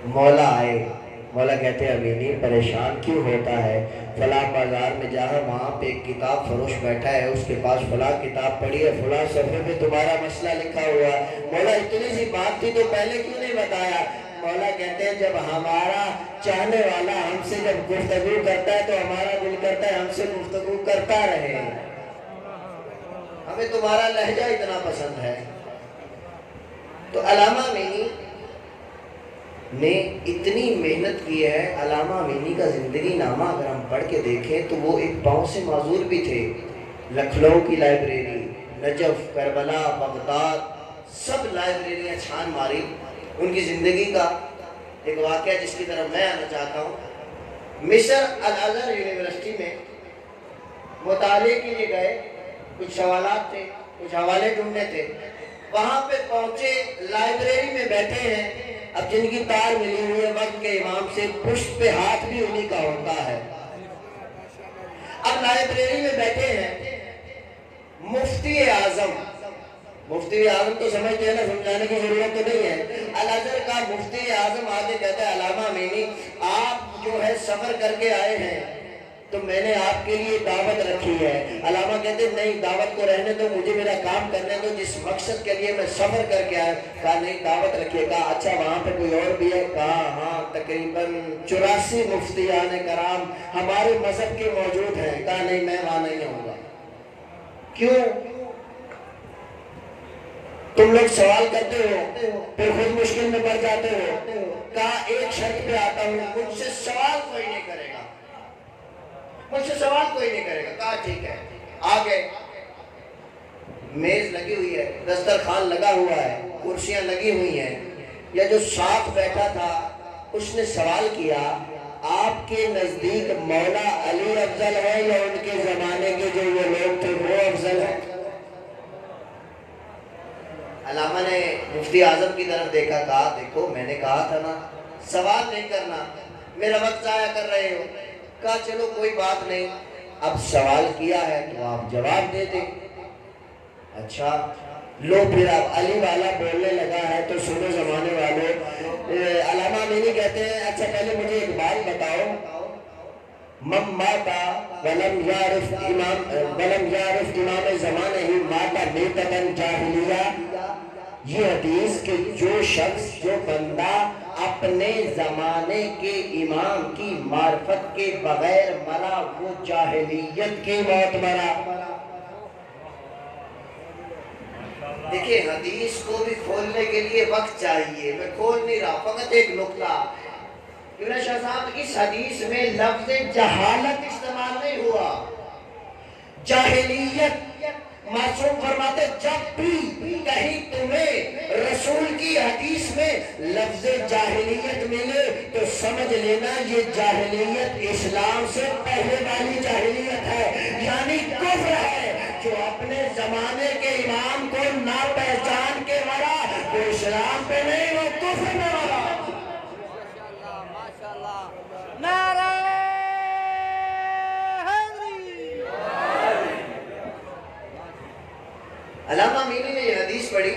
مولا آئے. مولا کہتے ہیں امینی پریشان کیوں ہوتا ہے؟ فلاں بازار میں جا ہے، وہاں پہ ایک کتاب فروش بیٹھا ہے، اس کے پاس فلاں کتاب پڑھی ہے، فلاں صفحے پہ تمہارا مسئلہ لکھا ہوا ہے. مولا اتنی سی بات تھی تو پہلے کیوں نہیں بتایا؟ مولا کہتے ہیں جب ہمارا چاہنے والا ہم سے جب گفتگو کرتا ہے تو ہمارا دل کرتا ہے ہم سے گفتگو کرتا رہے. ہمیں تمہارا لہجہ اتنا پسند ہے. تو علامہ امینی نے اتنی محنت کی ہے. علامہ امینی کا زندگی نامہ اگر ہم پڑھ کے دیکھیں تو وہ ایک پاؤں سے معذور بھی تھے. لکھنؤ کی لائبریری، نجف، کربلا، بغداد، سب لائبریریاں چھان ماری. ان کی زندگی کا ایک واقعہ جس کی طرف میں آنا چاہتا ہوں. مصر الازہر یونیورسٹی میں مطالعے کے لیے گئے، کچھ سوالات تھے، کچھ حوالے ڈھونڈنے تھے. وہاں پہ پہنچے، لائبریری میں بیٹھے ہیں. اب جن کی تار ملی ہوئی ہے وقت کے امام سے، پشت پہ ہاتھ بھی انہی کا ہوتا ہے. اب لائبریری میں بیٹھے ہیں، مفتی اعظم، مفتی اعظم تو سمجھتے ہیں نا، سمجھانے کی ضرورت تو نہیں ہے. الازہر کا مفتی اعظم آگے کہتا ہے علامہ امینی آپ جو ہے سفر کر کے آئے ہیں تو میں نے آپ کے لیے دعوت رکھی ہے. علامہ کہتے ہیں نہیں دعوت کو رہنے دو، مجھے میرا کام کرنے دو، جس مقصد کے لیے میں سفر کر کے آیا. کہا نہیں دعوت رکھیے. کہا اچھا وہاں پہ کوئی اور بھی ہے؟ کہا ہاں تقریباً 84 مفتیان کرام ہمارے مذہب کے موجود ہیں. کہا نہیں میں وہاں نہیں آؤں گا. کیوں؟ تم لوگ سوال کرتے ہو پھر خود مشکل میں پڑ جاتے ہو. کہا ایک شرط پہ آتا ہوں، مجھ سے سوال کوئی نہیں کرے گا، مجھ سے سوال کوئی نہیں کرے گا. کہا ٹھیک ہے. آگے میز لگی ہوئی ہے، دسترخوان لگا ہوا ہے، کرسیاں لگی ہوئی ہیں. یا جو ساتھ بیٹھا تھا اس نے سوال کیا آپ کے نزدیک مولا علی افضل ہے یا ان کے زمانے کے جو یہ لوگ تھے وہ افضل ہے؟ علامہ نے مفتی اعظم کی طرف دیکھا. کہا دیکھو میں نے کہا تھا نا سوال نہیں کرنا، میرا وقت ضائع کر رہے ہو. کہا چلو کوئی بات نہیں، اب سوال کیا ہے تو آپ جواب دے دیں. اچھا لو پھر اب علی والا بولنے لگا ہے تو سنو زمانے والے. علامہ امینی کہتے ہیں اچھا پہلے مجھے ایک بات بتاؤ، من ماتا ولم یعرف امام زمانہ ہی ماتا میتتن جاہلیہ. یہ حدیث کہ جو شخص جو بندہ اپنے زمانے کے امام کی معرفت کے بغیر مرا وہ جاہلیت کی موت مرا. دیکھیں حدیث کو بھی کھولنے کے لیے وقت چاہیے، میں کھول نہیں رہا، فقط ایک نقطہ. کیونکہ شاہ صاحب اس حدیث میں لفظ جہالت استعمال نہیں ہوا، جاہلیت۔ معصوم فرماتے جب بھی کہیں تمہیں رسول کی حدیث میں لفظ جاہلیت ملے تو سمجھ لینا یہ جاہلیت اسلام سے پہلے والی جاہلیت ہے، یعنی کفر ہے۔ جو اپنے زمانے کے امام کو نہ پہچان کے مرا وہ اسلام پہ نہیں، وہ کفر میں مرا۔ نعرہ حیدری۔ علامہ امینی نے یہ حدیث پڑھی،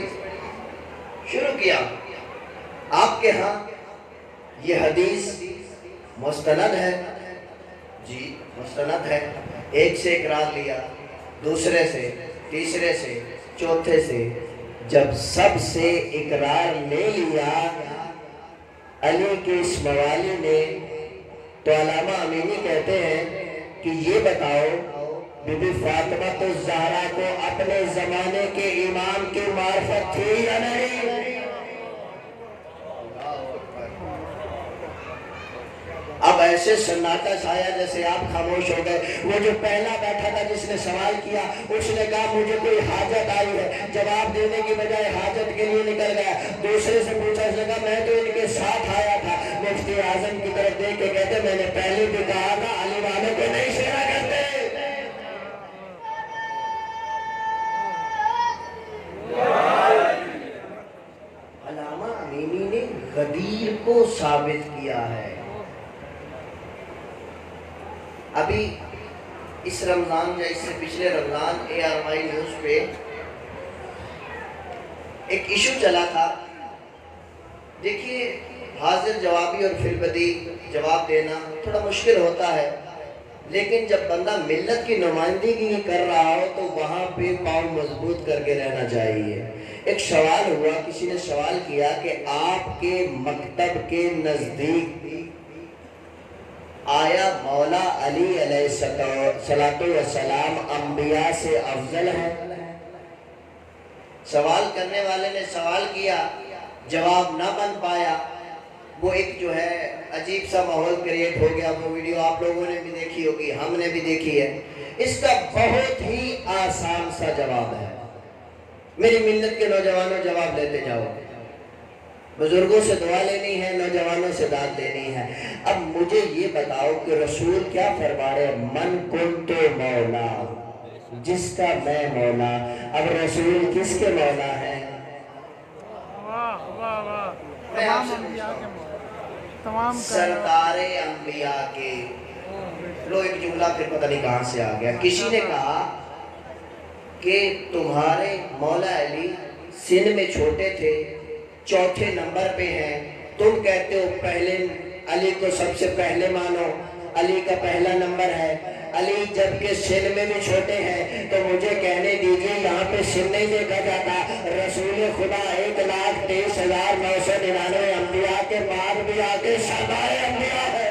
شروع کیا، آپ کے ہاں یہ حدیث مستند ہے؟ جی مستند ہے۔ ایک سے اقرار لیا، دوسرے سے، تیسرے سے، چوتھے سے، جب سب سے اقرار لے لیا علی کے اس موالی نے، تو علامہ امینی کہتے ہیں کہ یہ بتاؤ بی بی فاطمہ الزہرا کو اپنے زمانے کے امام کی معرفت تھی یا نہیں؟ اب ایسے سناٹا چھایا جیسے آپ خاموش ہو گئے۔ وہ جو پہلا بیٹھا تھا جس نے سوال کیا، اس نے کہا مجھے کوئی حاجت آئی ہے، جواب دینے کی بجائے حاجت کے لیے نکل گیا۔ دوسرے سے پوچھا، اس نے کہا میں تو ان کے ساتھ آیا تھا۔ مفتی اعظم کی طرف دیکھ کے کہتے میں نے پہلے بھی کہا تھا علی والوں کو نہیں شیرا کرتے۔ علامہ امینی نے غدیر کو ثابت کیا ہے۔ ابھی اس رمضان یا اس سے پچھلے رمضان ARY نیوز پہ ایک ایشو چلا تھا۔ دیکھیے حاضر جوابی اور فی البدیع جواب دینا تھوڑا مشکل ہوتا ہے، لیکن جب بندہ ملت کی نمائندگی کر رہا ہو تو وہاں پہ پاؤں مضبوط کر کے رہنا چاہیے۔ ایک سوال ہوا، کسی نے سوال کیا کہ آپ کے مکتب کے نزدیک آیا مولا علی علیہ السلام انبیاء سے افضل ہے؟ سوال کرنے والے نے سوال کیا، جواب نہ بن پایا، وہ ایک جو ہے عجیب سا ماحول کریٹ ہو گیا۔ وہ ویڈیو آپ لوگوں نے بھی دیکھی ہوگی، ہم نے بھی دیکھی ہے۔ اس کا بہت ہی آسان سا جواب ہے۔ میری ملت کے نوجوانوں جواب لیتے جاؤ، بزرگوں سے دعا لینی ہے، نوجوانوں سے داد لینی ہے۔ اب مجھے یہ بتاؤ کہ رسول کیا فرما رہے؟ من کنت مولا، جس کا میں مولا۔ اب رسول کس کے مولا ہے؟ واہ واہ واہ، میں آپ سے تمام سردار انبیاء کے۔ لو ایک جملہ پھر پتہ نہیں کہاں سے آ گیا۔ کسی نے کہا کہ تمہارے مولا علی سن میں چھوٹے تھے، چوتھے نمبر پہ ہیں، تم کہتے ہو پہلے علی کو سب سے پہلے مانو، علی کا پہلا نمبر ہے۔ علی جب کہ سن میں بھی چھوٹے ہیں تو مجھے کہنے دیجئے یہاں پہ سن نہیں دیکھا جاتا۔ رسول خدا 1,23,999 انبیاء کے بعد بھی آگے سردار انبیاء ہے۔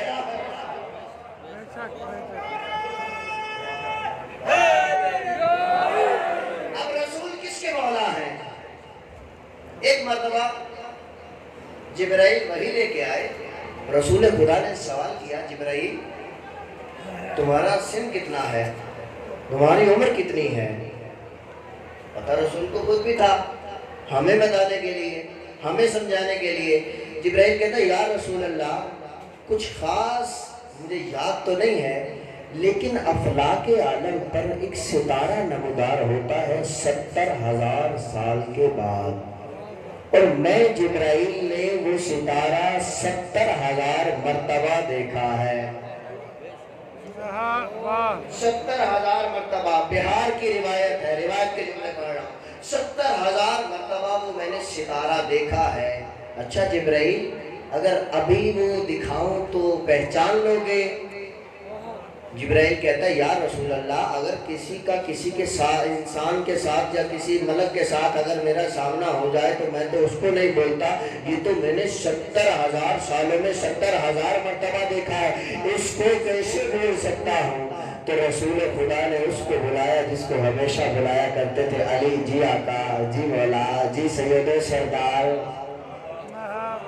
اب رسول کس کے مولا ہیں؟ ایک مرتبہ جبرائیل وحی لے کے آئے، رسول خدا نے سوال کیا، جبرائیل تمہارا سن کتنا ہے، تمہاری عمر کتنی ہے؟ پتہ رسول کو خود بھی تھا، ہمیں بتانے کے لیے، ہمیں سمجھانے کے لیے۔ جبرائیل کہتا ہے یا رسول اللہ کچھ خاص مجھے یاد تو نہیں ہے، لیکن افلاک عالم پر ایک ستارہ نمودار ہوتا ہے 70,000 سال کے بعد، اور میں جبرائیل نے وہ ستارہ 70,000 مرتبہ دیکھا ہے۔ 70,000 مرتبہ، بہار کی روایت ہے، روایت کے جملے پڑھ رہا ہوں، 70,000 مرتبہ وہ میں نے ستارہ دیکھا ہے۔ اچھا جبرائیل اگر ابھی وہ دکھاؤں تو پہچان لو گے؟ جبرائیل کہتا ہے یا رسول اللہ اگر کسی کے ساتھ، انسان کے ساتھ یا کسی ملک کے ساتھ اگر میرا سامنا ہو جائے تو میں تو اس کو نہیں بولتا، یہ تو میں نے 70,000 سالوں میں 70,000 مرتبہ دیکھا ہے، اس کو کیسے بول سکتا ہوں؟ تو رسول خدا نے اس کو بلایا جس کو ہمیشہ بلایا کرتے تھے، علی جی آقا، جی مولا، جی سید و سردار،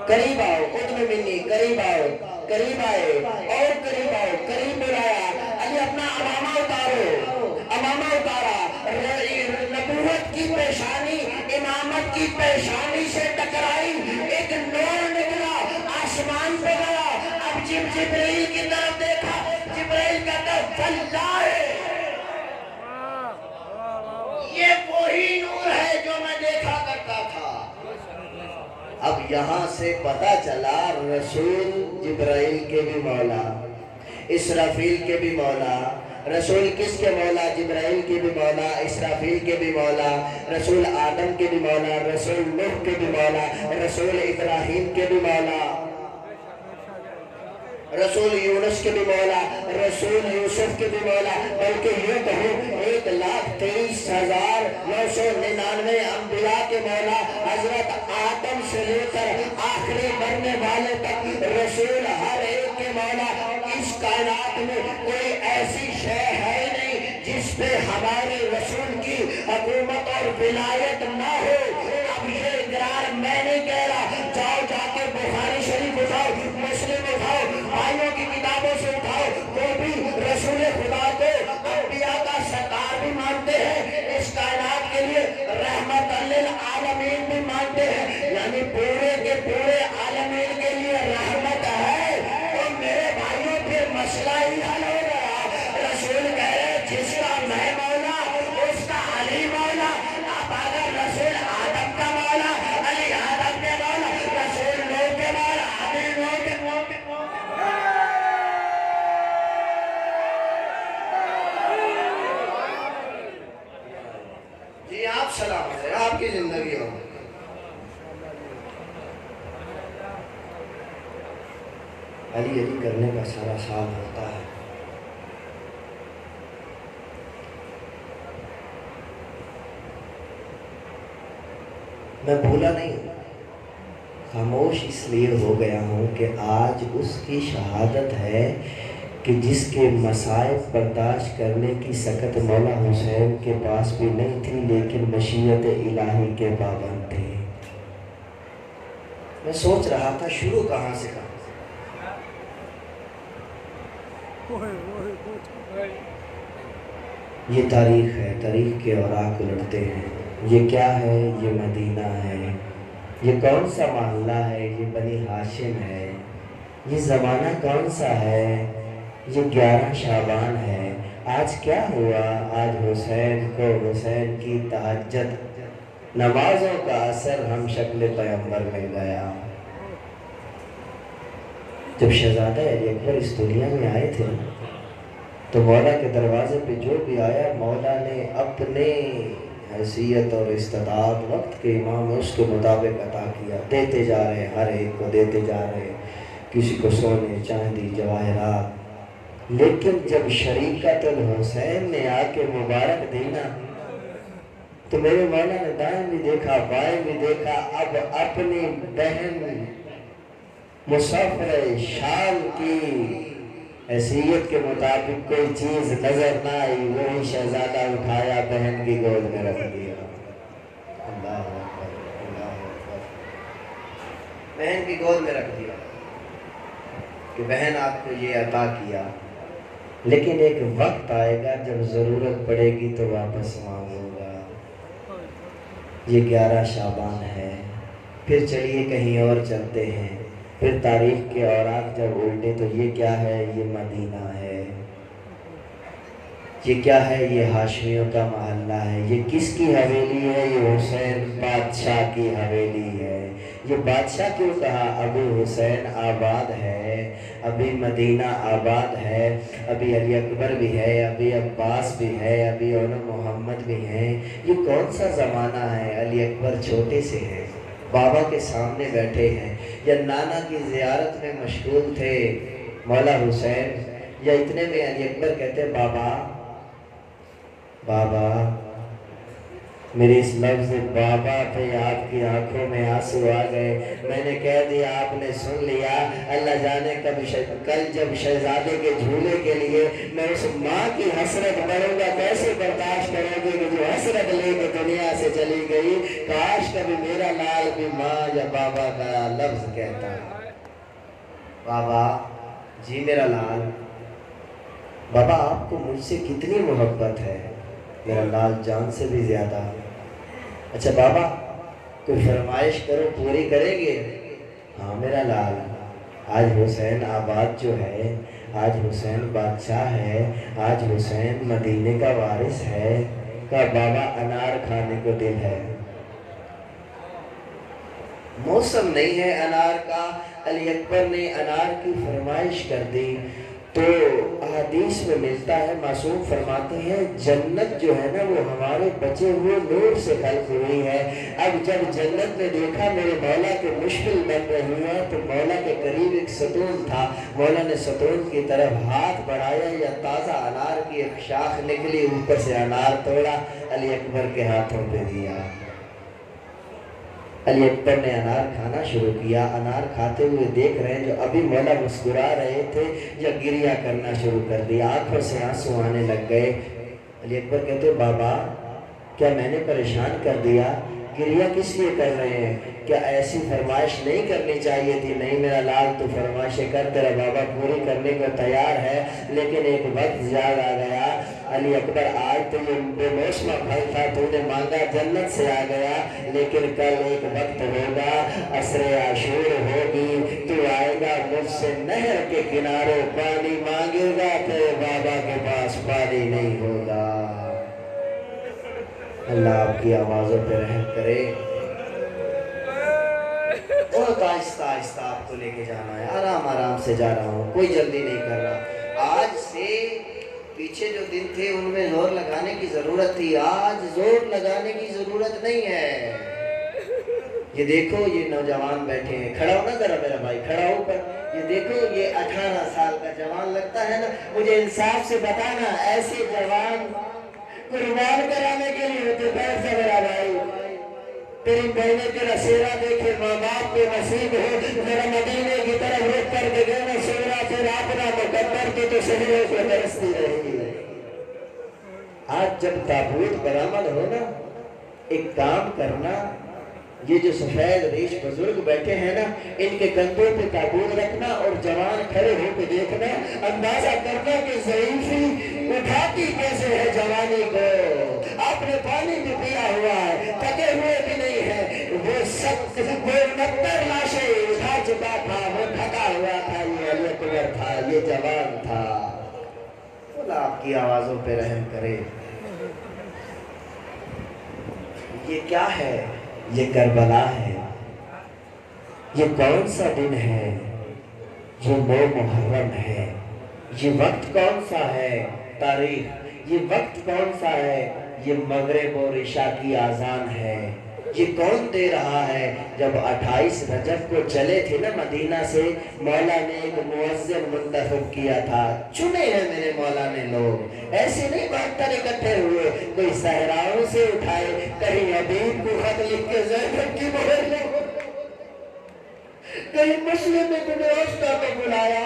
قریب آؤ، ادن منی، قریب آؤ۔ قریب آئے اور قریب آئے، قریب بلایا، علی اپنا امامہ اتارو، امامہ اتارا، نبوت کی پیشانی امامت کی پیشانی سے ٹکرائی، ایک نور نکلا، آسمان پہ گیا۔ اب جبرائیل کی طرف دیکھا، جبرائیل کہتا واللہ یہ وہی نور ہے جو میں دیکھا کرتا تھا۔ اب یہاں سے پتا چلا رسول جبرائیل کے بھی مولا، اسرافیل کے بھی مولا۔ رسول کس کے مولا؟ جبرائیل کے بھی مولا، اسرافیل کے بھی مولا، رسول آدم کے بھی مولا، رسول نوح کے بھی مولا، رسول ابراہیم کے بھی مولا، رسول یونس کے بھی مولا، رسول یوسف کے بھی مولا، بلکہ یوں کہوں 1,23,999 انبیاء کے مولا، حضرت آدم سے لے کر آخری مرنے والے تک رسول ہر ایک کے مولا۔ اس کائنات میں کوئی ایسی شے ہے نہیں جس پہ ہمارے رسول کی حکومت اور ولایت نہ ہو۔ اب یہ اقرار میں نہیں کہہ رہا، جاؤ جا کے بخاری شریف اٹھاؤ، مسلم اٹھاؤ، بھائیوں کی کتابوں سے اٹھاؤ، وہ بھی رسول خدا کو انبیاء کا سردار بھی مانتے ہیں، اس کائنات کے لیے رحمت للعالمین بھی مانتے ہیں، یعنی پورے کے پورے عالمین کے لیے رحمت ہے۔ تو میرے بھائیوں پھر مسئلہ ہی حل ہو گیا۔ رسول کہہ رہے جس کا میں مولا اس کا علی مولا۔ اب اگر رسول آدم کا مولا، علی آدم کے مولا، رسول نوح کے مولا، علی نوح کے مولا۔ جی آپ سلامت ہیں، آپ کی زندگی ہو۔ علی علی کرنے کا سارا خواب ہوتا ہے۔ میں بھولا نہیں ہوں، خاموش اس لیے ہو گیا ہوں کہ آج اس کی شہادت ہے کہ جس کے مصائب برداشت کرنے کی سکت مولا حسین کے پاس بھی نہیں تھی، لیکن مشیت الہی کے پابند تھے۔ میں سوچ رہا تھا شروع کہاں سے کروں۔ یہ تاریخ ہے، تاریخ کے اوراق الٹتے ہیں۔ یہ کیا ہے؟ یہ مدینہ ہے۔ یہ کون سا محلہ ہے؟ یہ بنی ہاشم ہے۔ یہ زمانہ کون سا ہے؟ یہ 11 شعبان ہے۔ آج کیا ہوا؟ آج حسین کو حسین کی تہجد نمازوں کا اثر ہم شکل پیغمبر مل گیا۔ جب شہزادہ علی اکبر اس دنیا میں آئے تھے تو مولا کے دروازے پہ جو بھی آیا، مولا نے اپنے حیثیت اور استعداد وقت کے امام اس کے مطابق عطا کیا۔ دیتے جا رہے، ہر ایک کو دیتے جا رہے، کسی کو سونے چاندی جواہرات۔ لیکن جب شریکت الحسین نے آ کے مبارک دینا تو میرے مولا نے دائیں بھی دیکھا، بائیں بھی دیکھا، اب اپنی بہن مسافر شام کی حیثیت کے مطابق کوئی چیز نظر نہ آئی، وہی شہزادہ اٹھایا بہن کی گود میں رکھ دیا۔ اللہ اکبر، اللہ اکبر، بہن کی گود میں رکھ دیا کہ بہن آپ کو یہ عطا کیا، لیکن ایک وقت آئے گا جب ضرورت پڑے گی تو واپس مانگوں گا۔ یہ 11 شعبان ہے۔ پھر چلیے کہیں اور چلتے ہیں۔ پھر تاریخ کے اوراق جب الٹے تو یہ کیا ہے؟ یہ مدینہ ہے۔ یہ کیا ہے؟ یہ ہاشمیوں کا محلہ ہے۔ یہ کس کی حویلی ہے؟ یہ حسین بادشاہ کی حویلی ہے۔ یہ بادشاہ کیوں کہا؟ ابھی حسین آباد ہے، ابھی مدینہ آباد ہے، ابھی علی اکبر بھی ہے، ابھی عباس بھی ہے، ابھی اولو محمد بھی ہیں۔ یہ کون سا زمانہ ہے؟ علی اکبر چھوٹے سے ہیں، بابا کے سامنے بیٹھے ہیں، یا نانا کی زیارت میں مشغول تھے مولا حسین، یا اتنے میں علی اکبر کہتے بابا بابا، میرے اس لفظ بابا پہ آپ کی آنکھوں میں آنسو آ گئے۔ میں نے کہہ دیا، آپ نے سن لیا۔ اللہ جانے کل جب شہزادے کے جھولے کے لیے میں اس ماں کی حسرت بڑھوں گا، کیسے برداشت کروں گی کہ جو حسرت لے کے دنیا سے چلی گئی۔ کاش کبھی میرا لال بھی ماں یا بابا کا لفظ کہتا۔ بابا جی میرا لال، بابا آپ کو مجھ سے کتنی محبت ہے؟ میرا لال جان سے بھی زیادہ۔ اچھا بابا کوئی فرمائش کرو، پوری کریں گے؟ ہاں میرا لال، آج حسین آباد جو ہے، آج حسین بادشاہ ہے، آج حسین مدینے کا وارث ہے، کہا بابا انار کھانے کو دل ہے۔ موسم نہیں ہے انار کا، علی اکبر نے انار کی فرمائش کر دی تو احادیث میں ملتا ہے، معصوم فرماتے ہیں جنت جو ہے نا وہ ہمارے بچے ہوئے نور سے خلق ہوئی ہے۔ اب جب جنت نے دیکھا میرے مولا کے مشکل بن رہی ہے تو مولا کے قریب ایک ستون تھا، مولا نے ستون کی طرف ہاتھ بڑھایا، یا تازہ انار کی ایک شاخ نکلی، اوپر سے انار توڑا، علی اکبر کے ہاتھوں پہ دیا۔ علی اکبر نے انار کھانا شروع کیا، انار کھاتے ہوئے دیکھ رہے ہیں جو ابھی مولا مسکرا رہے تھے یا گریہ کرنا شروع کر دیا، آنکھوں سے آنسو آنے لگ گئے۔ علی اکبر کہتے بابا کیا میں نے پریشان کر دیا؟ گریہ کس لیے کر رہے ہیں؟ کیا ایسی فرمائش نہیں کرنی چاہیے تھی؟ نہیں میرا لال تو فرمائشیں کر، تیرا بابا پوری کرنے کو تیار ہے، لیکن ایک وقت یاد آ گیا علی اکبر، آج تو یہ بے موسمہ پھل تھا، تو نے مانگا جنت سے آ گیا، لیکن کل ایک وقت ہوگا، عصر عاشور ہوگی، تو آئے گا مجھ سے نہر کے کنارے پانی مانگے گا، تیرے بابا کے پاس پانی نہیں ہوگا۔ اللہ آپ کی آوازوں پہ رحم کرے۔ بہت آہستہ آہستہ آپ کو لے کے جانا ہے، آرام آرام سے جا رہا ہوں، کوئی جلدی نہیں کر رہا۔ آج سے پیچھے جو دن تھے ان میں زور لگانے کی ضرورت تھی، آج زور لگانے کی ضرورت نہیں ہے۔ یہ دیکھو یہ نوجوان بیٹھے ہیں، کھڑا ہو نا ذرا میرا بھائی، کھڑا ہو کر یہ دیکھو، یہ 18 سال کا جوان لگتا ہے نا، مجھے انصاف سے بتانا ایسے جوان قربان کرانے کے لیے ہوتے؟ بیٹھ جا میرا بھائی، تیری بہنیں تیرا سیرا دیکھے، ماں باپ کے نصیب ہو، ذرا مدینے کی طرف رخ کر کے گئے نا، سیرا تیرا اپنا مقدر تو شہروں کو برستی رہی ہے۔ آج جب تابوت برآمد ہو نا، ایک کام کرنا، یہ جو سفید ریش بزرگ بیٹھے ہیں نا، ان کے کندھوں پہ تابوت رکھنا اور جوان کھڑے ہو کے دیکھنا، اندازہ کرنا کہ ضعیفی اٹھاتی کیسے ہے جوانی کو۔ آپ نے پانی بھی پیا ہوا ہے، تھکے ہوئے بھی نہیں ہے، وہ سب وہ 69 لاشیں اٹھا چکا تھا، وہ تھکا ہوا تھا، یہ علی اکبر تھا، یہ جوان تھا۔ اللہ آپ کی آوازوں پہ رحم کرے۔ یہ کیا ہے؟ یہ کربلا ہے۔ یہ کون سا دن ہے؟ یہ 9 محرم ہے۔ یہ وقت کون سا ہے؟ تاریخ۔ یہ وقت کون سا ہے؟ یہ مغرب اور عشاء کی آذان ہے۔ یہ کون دے رہا ہے؟ جب 28 رجب کو چلے تھے نا مدینہ سے، مولا نے ایک مؤذن منتخب کیا تھا، چنے ہیں میرے مولا نے لوگ، ایسے نہیں بہتر اکٹھے ہوئے، کوئی صحراؤں سے اٹھائے، کہیں حبیب کو خط لکھ کے زینب کی مہر لگو، کہیں مسلم ابن عقبہ کو بلایا،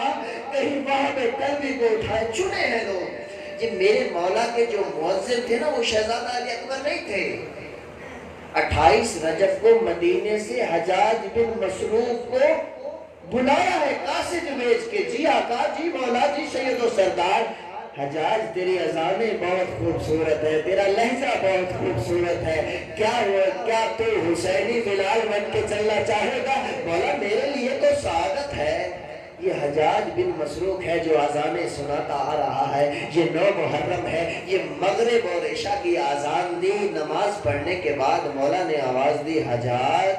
کہیں وہاں کلبی کو اٹھائے، چنے ہیں لوگ۔ یہ میرے مولا کے جو مؤذن تھے نا وہ شہزادہ علی اکبر نہیں تھے۔ 28 رجب کو مدینے سے حجاج بن مسروق کو بلایا ہے قاصد بھیج کے، جی آقا، جی مولا، جی سید و سردار، حجاج تیری اذانیں بہت خوبصورت ہے، تیرا لہجہ بہت خوبصورت ہے، کیا تو حسینی بلال بن کے چلنا چاہے گا؟ مولا میرے لیے تو سعادت ہے۔ یہ حجاج بن مسروق ہے جو اذانیں سناتا آ رہا ہے، یہ 9 محرم ہے، یہ مغرب اور عشاء کی اذان دی، نماز پڑھنے کے بعد مولا نے آواز دی، حجاج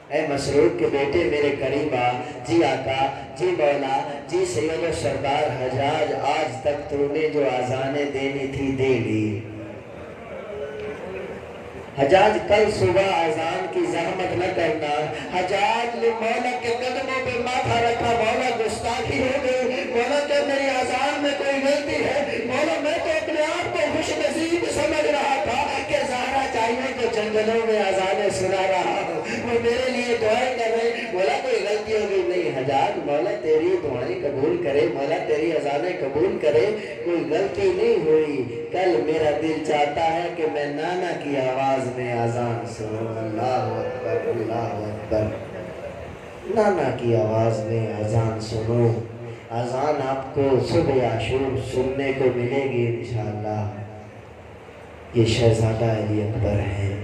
اے مسروق کے بیٹے میرے قریب آ، جی آقا، جی مولا، جی سید و سردار حجاج، آج تک تو نے جو اذانیں دینی تھی دے لی۔ حجاج کل صبح اذان کی زحمت نہ کرنا۔ حجاج نے مولا کے قدموں پہ ماتھا رکھا، مولا گستاخی ہو گئی، مولا کیا میری اذان میں کوئی غلطی ہے؟ مولا میں تو اپنے آپ کو خوش نصیب سمجھ رہا تھا کہ زہرا چاہیے تو جنگلوں میں اذانیں سنا رہا ہوں، وہ میرے لیے دعائیں کر رہے، مولا کوئی غلطی ہو گئی؟ نہیں حجاج، مولا تیری دعائیں قبول کرے، مولا تیری اذانیں قبول کرے، کوئی غلطی نہیں ہوئی، کل میرا دل چاہتا ہے کہ میں نانا کی آواز میں اذان سنوں۔ اللہ اکبر، اللہ اکبر، نانا کی آواز میں اذان سنوں۔ اذان آپ کو صبح عاشور سننے کو ملے گی انشاءاللہ۔ یہ شہزادہ علی اکبر ہیں۔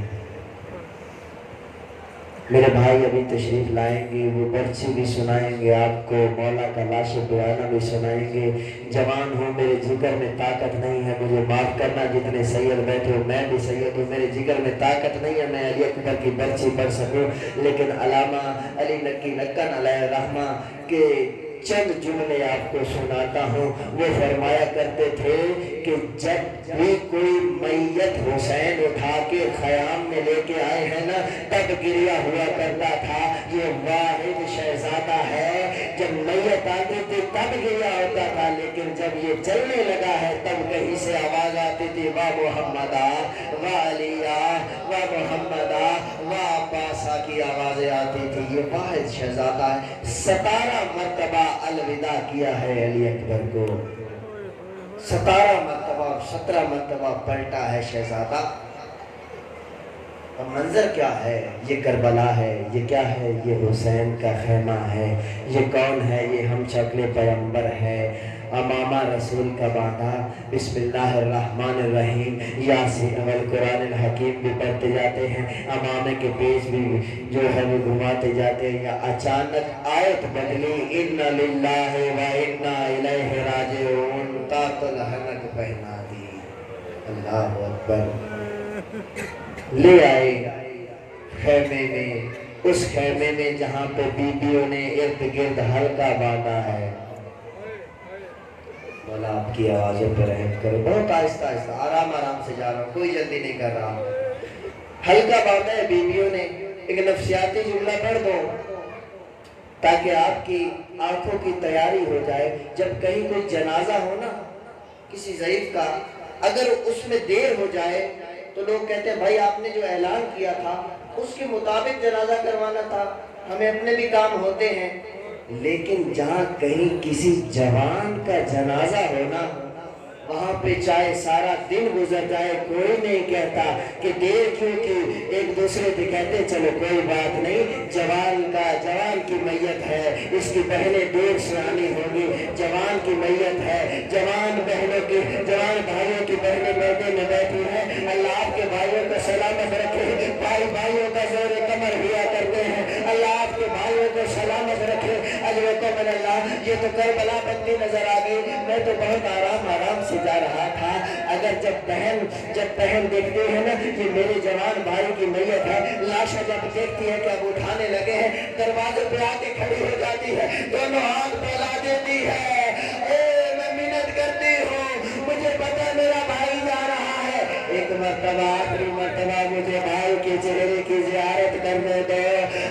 میرے بھائی ابھی تشریف لائیں گے، وہ برچی بھی سنائیں گے آپ کو، مولا کا لاشِ دعانہ بھی سنائیں گے۔ جوان ہوں، میرے جگر میں طاقت نہیں ہے، مجھے معاف کرنا جتنے سید بیٹھے ہو، میں بھی سید ہوں، میرے جگر میں طاقت نہیں ہے میں علی اکبر کی برچی پڑھ سکوں، لیکن علامہ علی نقی نکن علیہ الرحمہ کے چند جملے آپ کو سناتا ہوں۔ وہ فرمایا کرتے تھے کہ جب بھی کوئی میت حسین اٹھا کے خیام میں لے کے آئے ہیں نا، تب گریا ہوا کرتا تھا یہ واحد شہزادہ ہے۔ جب میت آتی تھی تب گریا ہوتا تھا، لیکن جب یہ چلنے لگا ہے تب کہیں سے آواز آتی تھی واہ محمدہ واہ علیہ واہ محمدہ واہ عباسہ کی آوازیں آتی تھی۔ یہ واحد شہزادہ ہے۔ 17 مرتبہ الوداع کیا ہے علی اکبر کو، 17 مرتبہ، 17 مرتبہ پلٹا ہے شہزادہ۔ اور منظر کیا ہے؟ یہ کربلا ہے، یہ کیا ہے؟ یہ حسین کا خیمہ ہے۔ یہ کون ہے؟ یہ ہم شکل پیغمبر ہے، امامہ رسول کا باندھا۔ بسم اللہ الرحمن الرحیم یاسین والقرآن الحکیم بھی پڑھتے جاتے ہیں، امامے کے پیج بھی جو ہے وہ گھماتے جاتے ہیں۔ یا اچانک آیت بدلی ان للہ و انا الیہ راجعون، قاتل حنک پہنا دی۔ اللہ اکبر۔ لے آئے خیمے میں، اس خیمے میں جہاں پہ بیویوں نے ارد گرد حلقہ باندھا ہے۔ مولا آپ کی آوازوں پہ رحم کرو، بہت آہستہ آہستہ، آرام آرام سے جا رہا ہوں، کوئی جلدی نہیں کر رہا۔ حلقہ باندھا ہے بیویوں نے۔ ایک نفسیاتی جملہ پڑھ دو تاکہ آپ کی آنکھوں کی تیاری ہو جائے۔ جب کہیں کوئی جنازہ ہو نا کسی ضعیف کا، اگر اس میں دیر ہو جائے تو لوگ کہتے ہیں بھائی آپ نے جو اعلان کیا تھا اس کے مطابق جنازہ کروانا تھا، ہمیں اپنے بھی کام ہوتے ہیں۔ لیکن جہاں کہیں کسی جوان کا جنازہ ہونا، وہاں پہ چاہے سارا دن گزر جائے کوئی نہیں کہتا کہ دیر کیوں کی، ایک دوسرے سے کہتے چلو کوئی بات نہیں، جوان کی میت ہے، اس کی بہنیں دیر سے آنی ہوگی، جوان کی میت ہے، جوان بھائیوں کی بہنیں میدے میں بیٹھی ہیں، اللہ آپ کے بھائیوں کو سلامت رکھے، بھائیوں کا زور کمر ہوا کرتے ہیں، اللہ آپ کے بھائیوں کو سلامت رکھے، اجرکم اللہ۔ یہ تو کربلا بندی نظر آ گئی، میں تو بہت آرام سے جا رہا تھا، اگر جب بہن دیکھتے ہیں نا یہ میرے جوان بھائی کی میت ہے، لاشا جب دیکھتی ہے کہ اب اٹھانے لگے ہیں، دروازے پہ آ کے کھڑی ہو جاتی ہے، دونوں ہاتھ پھیلا دیتی ہے، میں منت کرتی ہوں، مجھے پتہ میرا بھائی جا رہا ہے، ایک مرتبہ آخری مرتبہ مجھے بھائی کے چہرے کی زیارت کرنے دو،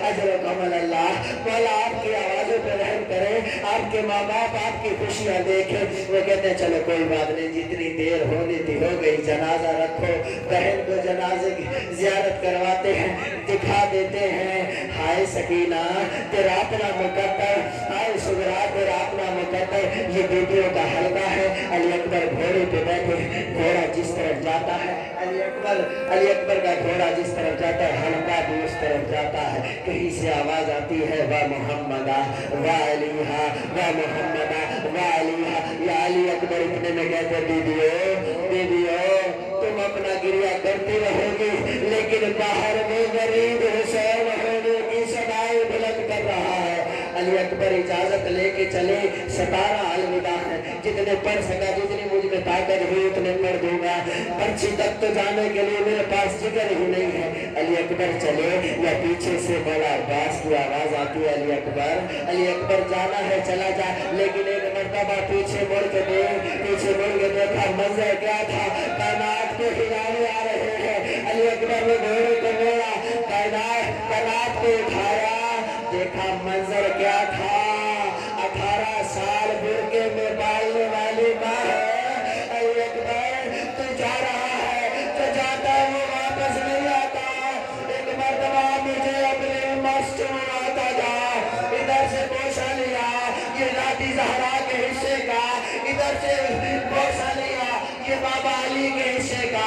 اجرکم اللہ۔ مولا آپ کی آوازوں پہ رحم کرے، آپ کے ماں باپ آپ کی خوشیاں دیکھیں، وہ کہتے ہیں چلو کوئی بات نہیں، جتنی دیر ہونی تھی ہو گئی، جنازہ رکھو، بہن کو جنازے کی زیارت کرواتے ہیں، دکھا دیتے ہیں، ہائے سکینہ تیرا اپنا مقدر، ہائے صغرا تیرا اپنا مقدر۔ یہ بیٹیوں کا حلقہ ہے، علی اکبر گھوڑے پہ بیٹھے، گھوڑا جس طرف جاتا ہے، علی اکبر کا گھوڑا جس طرف جاتا ہے حلقہ بھی اس طرف جاتا ہے۔ کہیں سے آواز آتی ہے واہ محمدہ واہ علیہ واہ محمدہ واہ علیہ۔ یا علی اکبر اتنے میں کہتے بیبیو تم اپنا گریہ کرتی رہو گی، لیکن باہر میں غریب حسین ہونے کی صدائیں بلند کر رہا ہے۔ علی اکبر اجازت لے کے چلے، 17 الوداع ہیں، جتنے پڑھ سکا، جتنی مجھ میں طاقت ہوئی اتنے پڑھ دوں گا، پرچی تک تو جانے کے لیے میرے پاس جگر ہی نہیں ہے۔ علی اکبر چلے، یا پیچھے سے مولا عباس کی آواز آتی ہے علی اکبر جانا ہے چلا جا، لیکن ایک مرتبہ پیچھے مڑ کے دیکھا، منظر کیا تھا؟ کائنات کے ہلانے آ رہے ہیں، علی اکبر نے گھوڑے کو موڑا، کائنات کو اٹھایا، دیکھا منظر کیا تھا؟ 18 سال برقعے میں پالنے والی ماں ہے۔ علی اکبر تو جا رہا ہے، تو جاتا ہے وہ واپس نہیں آتا، ایک مرتبہ مجھے اپنے مسجد آتا جا، ادھر سے بوسہ لیا، یہ لاٹھی زہرا کے حصے کا، ادھر سے بوسہ لیا، یہ بابا علی کے حصے کا،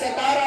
17